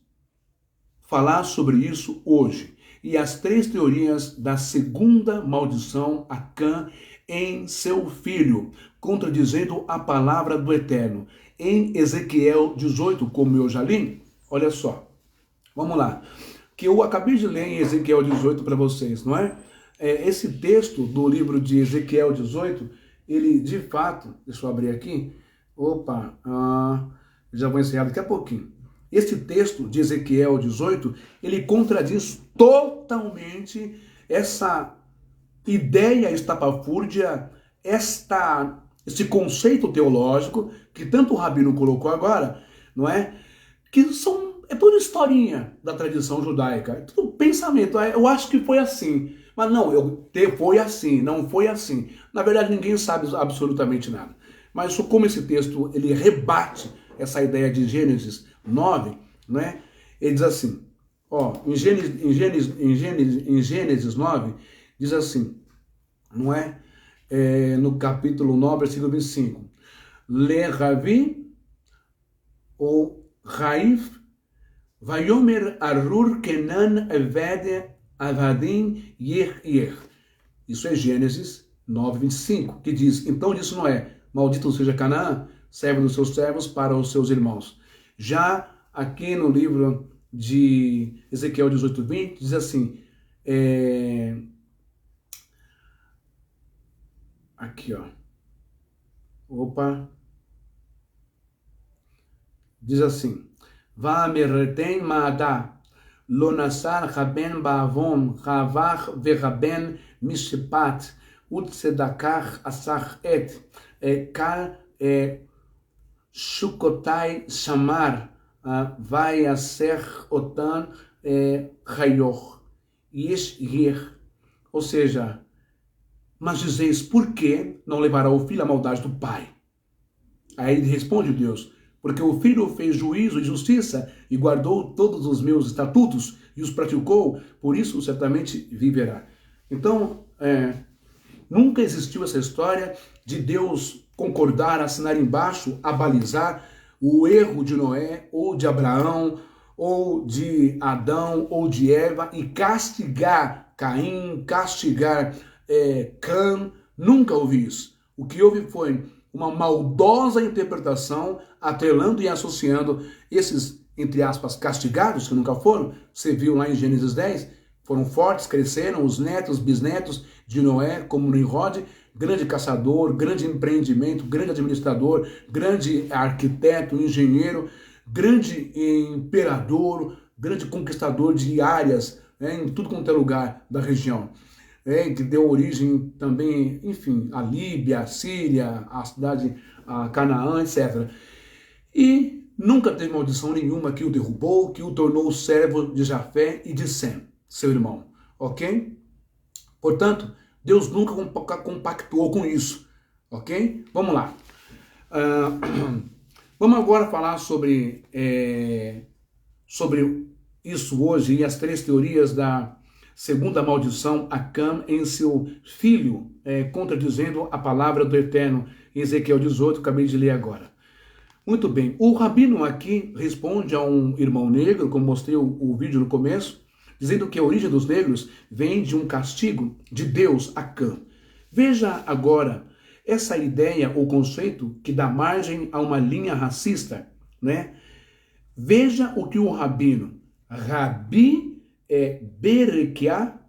falar sobre isso hoje. E as 3 teorias da segunda maldição a Cã em seu filho, contradizendo a palavra do Eterno. Em Ezequiel 18, como eu já li, olha só. Vamos lá, que eu acabei de ler em Ezequiel 18 para vocês, não é? Esse texto do livro de Ezequiel 18, ele de fato, deixa eu abrir aqui, já vou encerrar daqui a pouquinho. Esse texto de Ezequiel 18, ele contradiz totalmente essa ideia estapafúrdia, esse conceito teológico que tanto o Rabino colocou agora, não é? Que é tudo historinha da tradição judaica, é tudo pensamento. Eu acho que foi assim, mas não, foi assim, não foi assim. Na verdade, ninguém sabe absolutamente nada. Mas como esse texto ele rebate essa ideia de Gênesis 9, né? Ele diz assim, em Gênesis 9, diz assim, não é? No capítulo 9, versículo 25. Le Ravi ou Raif Vayomer Arur Kenan Eved Avadim Yer. Isso é Gênesis 9, 25, que diz, então disse Noé, maldito seja Canaã, servo dos seus servos para os seus irmãos. Já aqui no livro de Ezequiel 18, 20, diz assim, aqui diz assim, Va'amerten ma'ada, lo nasar haben ba'avon, ravach ve'raben mishpat, utzedakach asach et, kal shukotai shamar, vai aser otan rayoch, yesh yer. Ou seja, mas dizeis, por que não levará o filho à maldade do pai? Aí responde Deus, porque o filho fez juízo e justiça e guardou todos os meus estatutos e os praticou, por isso certamente viverá. Então, nunca existiu essa história de Deus concordar, assinar embaixo, abalizar o erro de Noé, ou de Abraão, ou de Adão, ou de Eva, e castigar Caim, castigar Cã. Nunca houve isso. O que houve foi uma maldosa interpretação, atrelando e associando esses, entre aspas, castigados, que nunca foram. Você viu lá em Gênesis 10, foram fortes, cresceram, os netos, bisnetos de Noé, como Nimrod, grande caçador, grande empreendimento, grande administrador, grande arquiteto, engenheiro, grande imperador, grande conquistador de áreas, em tudo quanto é lugar da região. Que deu origem também, enfim, à Líbia, à Síria, à cidade, a Canaã, etc. E nunca teve maldição nenhuma que o derrubou, que o tornou servo de Jafé e de Sem, seu irmão. Ok? Portanto, Deus nunca compactuou com isso. ok? Vamos lá. Vamos agora falar sobre isso hoje e as 3 teorias da segunda maldição a Cã em seu filho, contradizendo a palavra do Eterno em Ezequiel 18, acabei de ler agora. Muito bem, o rabino aqui responde a um irmão negro, como mostrei o vídeo no começo, dizendo que a origem dos negros vem de um castigo de Deus a Cã. Veja agora essa ideia ou conceito que dá margem a uma linha racista, né? Veja o que o rabino Rabi Berequiá,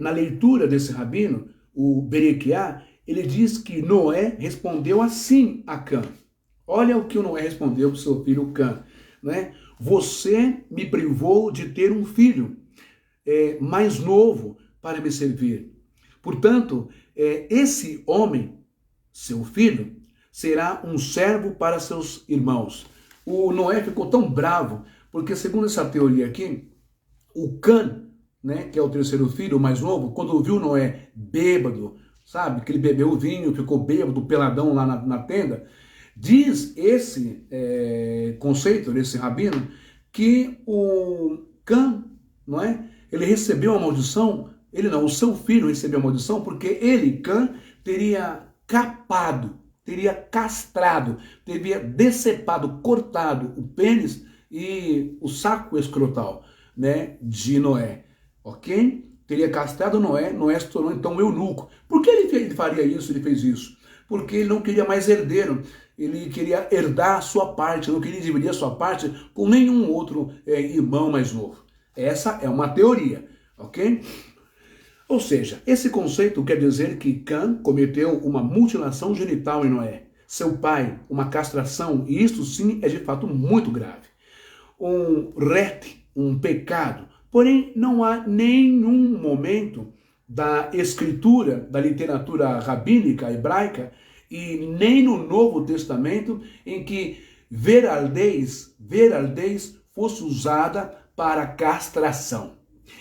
na leitura desse rabino, o Berequiá, ele diz que Noé respondeu assim a Cã. Olha o que o Noé respondeu para o seu filho Cã, né? Você me privou de ter um filho mais novo para me servir. Portanto, esse homem, seu filho, será um servo para seus irmãos. O Noé ficou tão bravo, porque segundo essa teoria aqui, o Cã, né, que é o terceiro filho, o mais novo, quando viu Noé bêbado, sabe, que ele bebeu o vinho, ficou bêbado, peladão lá na tenda, diz esse conceito desse rabino, que o Cã, não é, ele recebeu a maldição. Ele não, o seu filho recebeu a maldição porque ele, Cã, teria capado, teria castrado, teria decepado, cortado o pênis e o saco escrotal, né, de Noé, ok? Teria castrado Noé, Noé se tornou então um eunuco. Por que ele faria isso, ele fez isso? Porque ele não queria mais herdeiro, ele queria herdar a sua parte, não queria dividir a sua parte com nenhum outro irmão mais novo. Essa é uma teoria, ok? Ou seja, esse conceito quer dizer que Cã cometeu uma mutilação genital em Noé. Seu pai, uma castração, e isto sim é de fato muito grave. Um pecado. Porém, não há nenhum momento da escritura, da literatura rabínica hebraica, e nem no Novo Testamento, em que veraldez fosse usada para castração.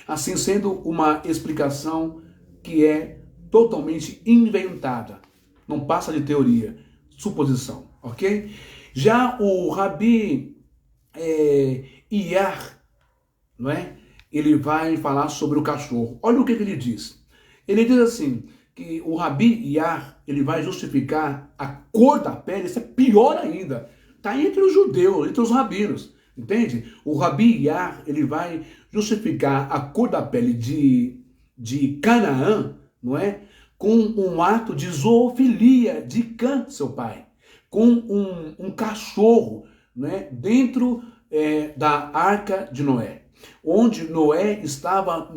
Assim sendo, uma explicação que é totalmente inventada. Não passa de teoria, suposição, ok? Já o Rabi Iyar, não é? Ele vai falar sobre o cachorro. Olha o que ele diz. Ele diz assim, que o Rabi Iyar, ele vai justificar a cor da pele, isso é pior ainda. Está entre os judeus, entre os rabinos. Entende? O Rabi Iyar, ele vai justificar a cor da pele de Canaã, não é? Com um ato de zoofilia de Cã, seu pai. Com um cachorro, né? Dentro da arca de Noé. Onde Noé estava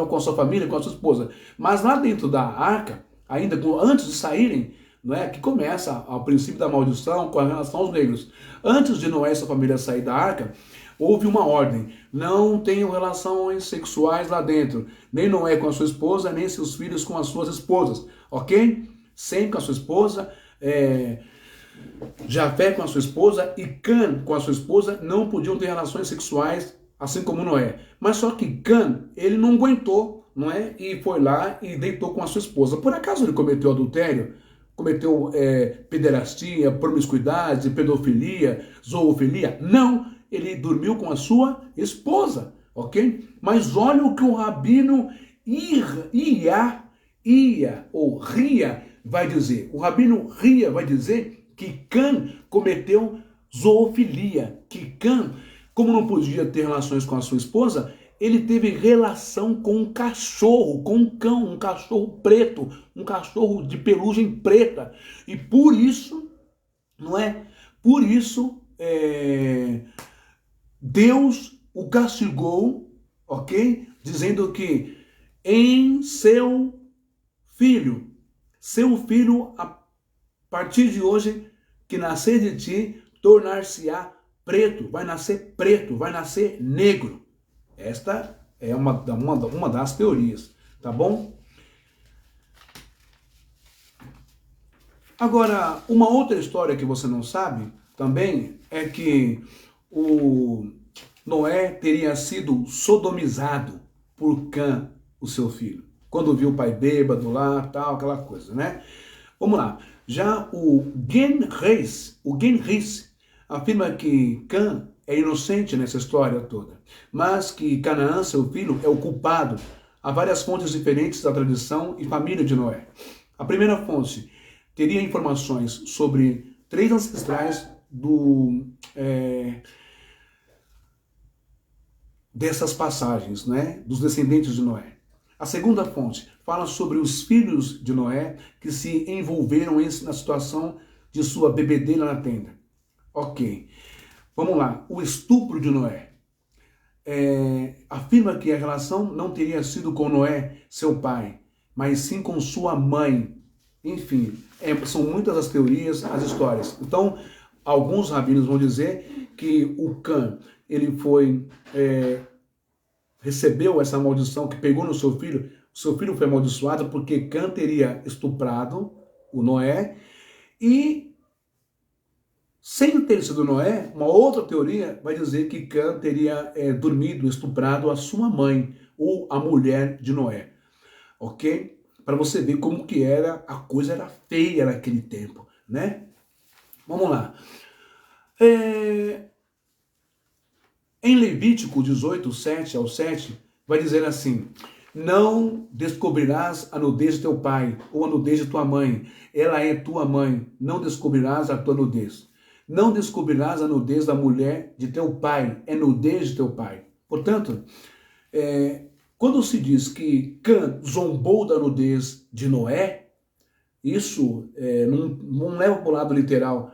com a sua família, com a sua esposa. Mas lá dentro da arca, ainda antes de saírem, não é? Que começa ao princípio da maldição com relação aos negros. Antes de Noé e sua família sair da arca, houve uma ordem: não tenham relações sexuais lá dentro, nem Noé com a sua esposa, nem seus filhos com as suas esposas, ok? Sem com a sua esposa, Jafé com a sua esposa e Cã com a sua esposa não podiam ter relações sexuais, assim como Noé. Mas só que Cã, ele não aguentou, não é? E foi lá e deitou com a sua esposa. Por acaso ele cometeu adultério? Cometeu pederastia, promiscuidade, pedofilia, zoofilia? Não, ele dormiu com a sua esposa, ok? Mas olha o que o rabino Ria vai dizer. O rabino Ria vai dizer que Cã cometeu zoofilia, que Cã, como não podia ter relações com a sua esposa, ele teve relação com um cachorro, com um cão, um cachorro preto, um cachorro de pelugem preta. E por isso, não é? Por isso, Deus o castigou, ok? Dizendo que em seu filho, a partir de hoje, que nascer de ti, tornar-se-á preto, vai nascer negro. Esta é uma das teorias, tá bom? Agora, uma outra história que você não sabe também é que o Noé teria sido sodomizado por Cã, o seu filho. quando viu o pai bêbado lá, tal, aquela coisa, né? Vamos lá. Já o Genghis afirma que Cã é inocente nessa história toda, mas que Canaã, seu filho, é o culpado. Há várias fontes diferentes da tradição e família de Noé. A primeira fonte teria informações sobre 3 ancestrais dessas passagens, né, dos descendentes de Noé. A segunda fonte fala sobre os filhos de Noé que se envolveram na situação de sua bebedeira na tenda. Ok, vamos lá. O estupro de Noé. Afirma que a relação não teria sido com Noé, seu pai, mas sim com sua mãe. Enfim, são muitas as teorias, as histórias. Então, alguns rabinos vão dizer que o Cã, ele recebeu essa maldição que pegou no seu filho. O seu filho foi amaldiçoado porque Cã teria estuprado o Noé. E, sem ter sido Noé, uma outra teoria vai dizer que Cã teria dormido, estuprado a sua mãe, ou a mulher de Noé. Ok? Para você ver como que a coisa era feia naquele tempo, né? Vamos lá. Em Levítico 18, 7 ao 7, vai dizer assim: não descobrirás a nudez de teu pai, ou a nudez de tua mãe. Ela é tua mãe. Não descobrirás a tua nudez. Não descobrirás a nudez da mulher de teu pai. É nudez de teu pai. Portanto, quando se diz que Cã zombou da nudez de Noé, isso não leva para o lado literal.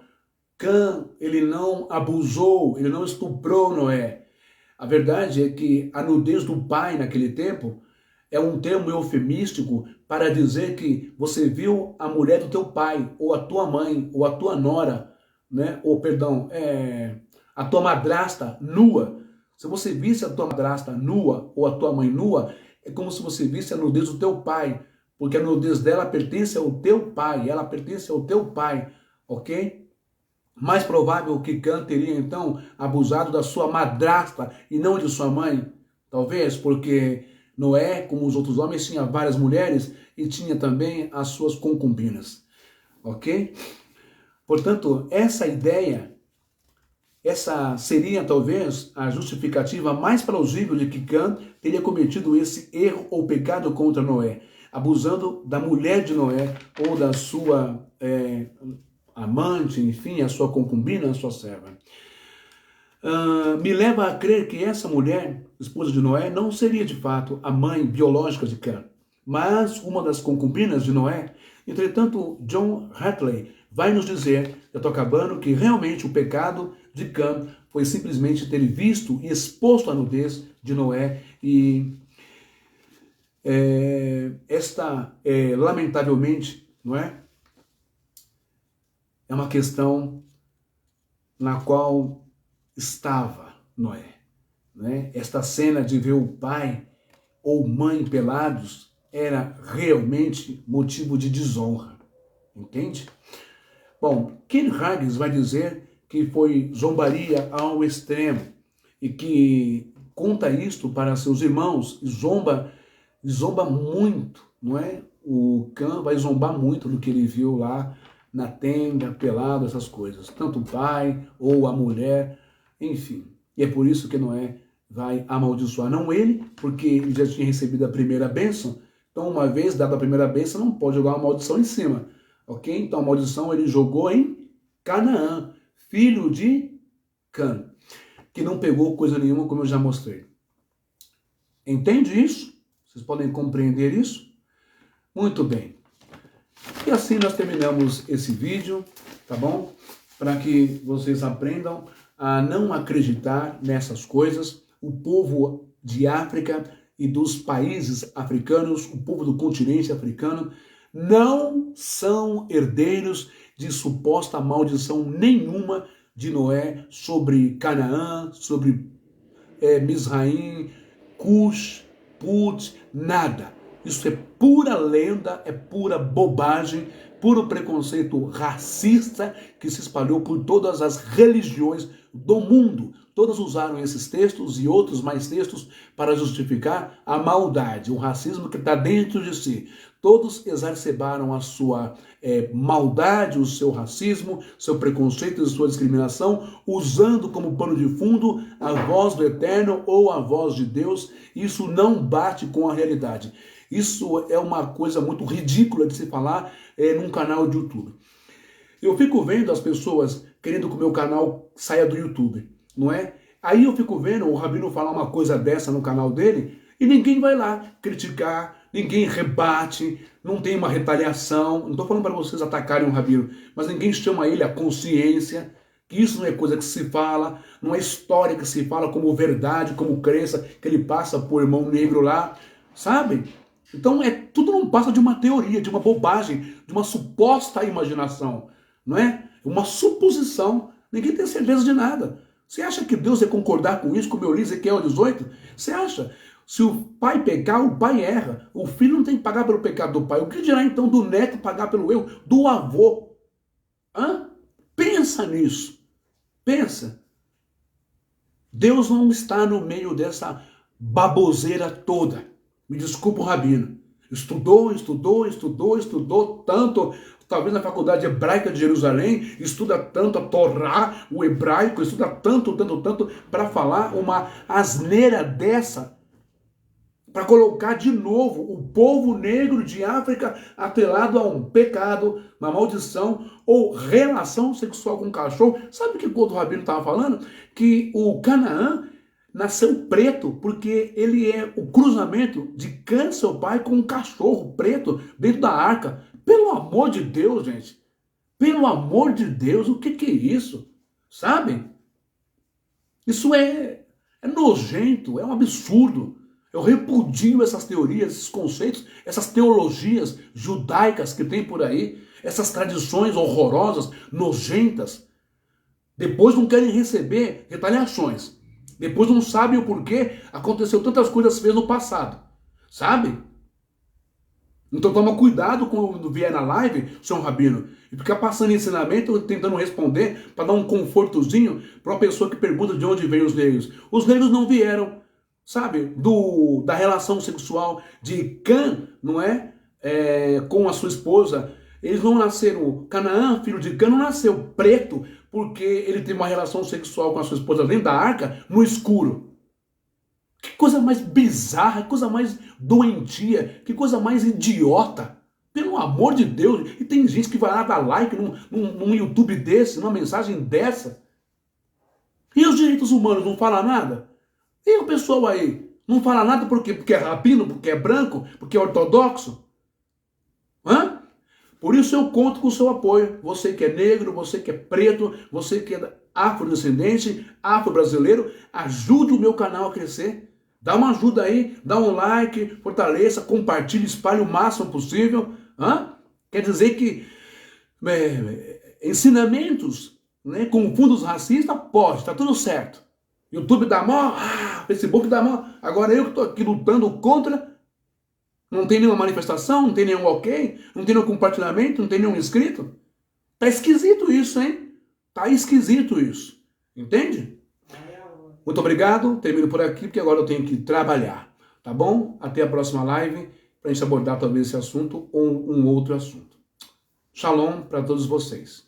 Cã, ele não abusou, ele não estuprou Noé. A verdade é que a nudez do pai naquele tempo é um termo eufemístico para dizer que você viu a mulher do teu pai, ou a tua mãe, ou a tua nora, né? Ou, perdão, a tua madrasta nua. Se você visse a tua madrasta nua, ou a tua mãe nua, é como se você visse a nudez do teu pai, porque a nudez dela pertence ao teu pai, ela pertence ao teu pai, ok? Mais provável que Cã teria, então, abusado da sua madrasta e não de sua mãe. Talvez porque Noé, como os outros homens, tinha várias mulheres e tinha também as suas concubinas. Ok? Portanto, essa ideia, essa seria talvez a justificativa mais plausível de que Cã teria cometido esse erro ou pecado contra Noé, abusando da mulher de Noé ou da sua amante, enfim, a sua concubina, a sua serva. Me leva a crer que essa mulher, esposa de Noé, não seria de fato a mãe biológica de Cã, mas uma das concubinas de Noé. Entretanto, John Hartley vai nos dizer, eu estou acabando, que realmente o pecado de Cã foi simplesmente ter visto e exposto a nudez de Noé, e lamentavelmente, não é? É uma questão na qual estava Noé, né? Esta cena de ver o pai ou mãe pelados era realmente motivo de desonra, entende? Bom, Ken Hagins vai dizer que foi zombaria ao extremo e que conta isto para seus irmãos e zomba muito, não é? O Cã vai zombar muito do que ele viu lá na tenda, pelado, essas coisas. Tanto o pai ou a mulher, enfim. E é por isso que Noé vai amaldiçoar. Não ele, porque ele já tinha recebido a primeira bênção. Então, uma vez dada a primeira bênção, não pode jogar uma maldição em cima. Ok? Então, a maldição ele jogou em Canaã, filho de Cã, que não pegou coisa nenhuma, como eu já mostrei. Entende isso? Vocês podem compreender isso? Muito bem. E assim nós terminamos esse vídeo, tá bom? Para que vocês aprendam a não acreditar nessas coisas. O povo de África e dos países africanos, o povo do continente africano, não são herdeiros de suposta maldição nenhuma de Noé sobre Canaã, sobre Misraim, Cush, Put, nada. Isso é pura lenda, é pura bobagem, puro preconceito racista que se espalhou por todas as religiões do mundo. Todas usaram esses textos e outros mais textos para justificar a maldade, o racismo que está dentro de si. Todos exacerbaram a sua maldade, o seu racismo, seu preconceito e sua discriminação, usando como pano de fundo a voz do Eterno ou a voz de Deus. Isso não bate com a realidade. Isso é uma coisa muito ridícula de se falar num canal de YouTube. Eu fico vendo as pessoas querendo que o meu canal saia do YouTube, não é? Aí eu fico vendo o Rabino falar uma coisa dessa no canal dele e ninguém vai lá criticar, ninguém rebate, não tem uma retaliação. Não estou falando para vocês atacarem o Rabino, mas ninguém chama ele à consciência, que isso não é coisa que se fala, não é história que se fala como verdade, como crença, que ele passa por irmão negro lá, sabe? Então tudo não passa de uma teoria, de uma bobagem, de uma suposta imaginação, não é? Uma suposição, ninguém tem certeza de nada. Você acha que Deus ia concordar com isso, como eu li Ezequiel 18? Você acha? Se o pai pecar, o pai erra. O filho não tem que pagar pelo pecado do pai. O que dirá então do neto pagar pelo erro do avô? Pensa nisso. Pensa. Deus não está no meio dessa baboseira toda. Me desculpa o Rabino. Estudou tanto, talvez na faculdade hebraica de Jerusalém, estuda tanto a Torá, o hebraico, estuda tanto, para falar uma asneira dessa, para colocar de novo o povo negro de África atrelado a um pecado, uma maldição ou relação sexual com um cachorro. Sabe o que o outro Rabino estava falando? Que o Canaã nasceu preto, porque ele é o cruzamento de Cã, seu pai, com um cachorro preto dentro da arca. Pelo amor de Deus, gente. Pelo amor de Deus, o que é isso? Sabe? Isso é nojento, é um absurdo. Eu repudio essas teorias, esses conceitos, essas teologias judaicas que tem por aí, essas tradições horrorosas, nojentas. Depois não querem receber retaliações. Depois não sabem o porquê aconteceu tantas coisas feias no passado. Sabe? Então toma cuidado quando vier na live, senhor Rabino, e ficar passando ensinamento, tentando responder, para dar um confortozinho para uma pessoa que pergunta de onde vêm os negros. Os negros não vieram, sabe, da relação sexual de Cã, não é? Com a sua esposa. Eles não nasceram, Canaã, filho de Cã, não nasceu preto porque ele teve uma relação sexual com a sua esposa dentro da arca, no escuro. Que coisa mais bizarra, que coisa mais doentia, que coisa mais idiota. Pelo amor de Deus. E tem gente que vai lá dar like num YouTube desse, numa mensagem dessa. E os direitos humanos não falam nada? E o pessoal aí não fala nada por quê? Porque é rabino, porque é branco, porque é ortodoxo? Por isso eu conto com o seu apoio. Você que é negro, você que é preto, você que é afrodescendente, afro-brasileiro, ajude o meu canal a crescer. Dá uma ajuda aí, dá um like, fortaleça, compartilhe, espalhe o máximo possível. Quer dizer que ensinamentos, né, com fundos racistas, pode, tá tudo certo. YouTube dá mó, Facebook dá mó. Agora eu que estou aqui lutando contra, não tem nenhuma manifestação, não tem nenhum ok, não tem nenhum compartilhamento, não tem nenhum inscrito. Tá esquisito isso, hein? Tá esquisito isso. Entende? Muito obrigado, termino por aqui, porque agora eu tenho que trabalhar. Tá bom? Até a próxima live, para a gente abordar talvez esse assunto ou um outro assunto. Shalom para todos vocês.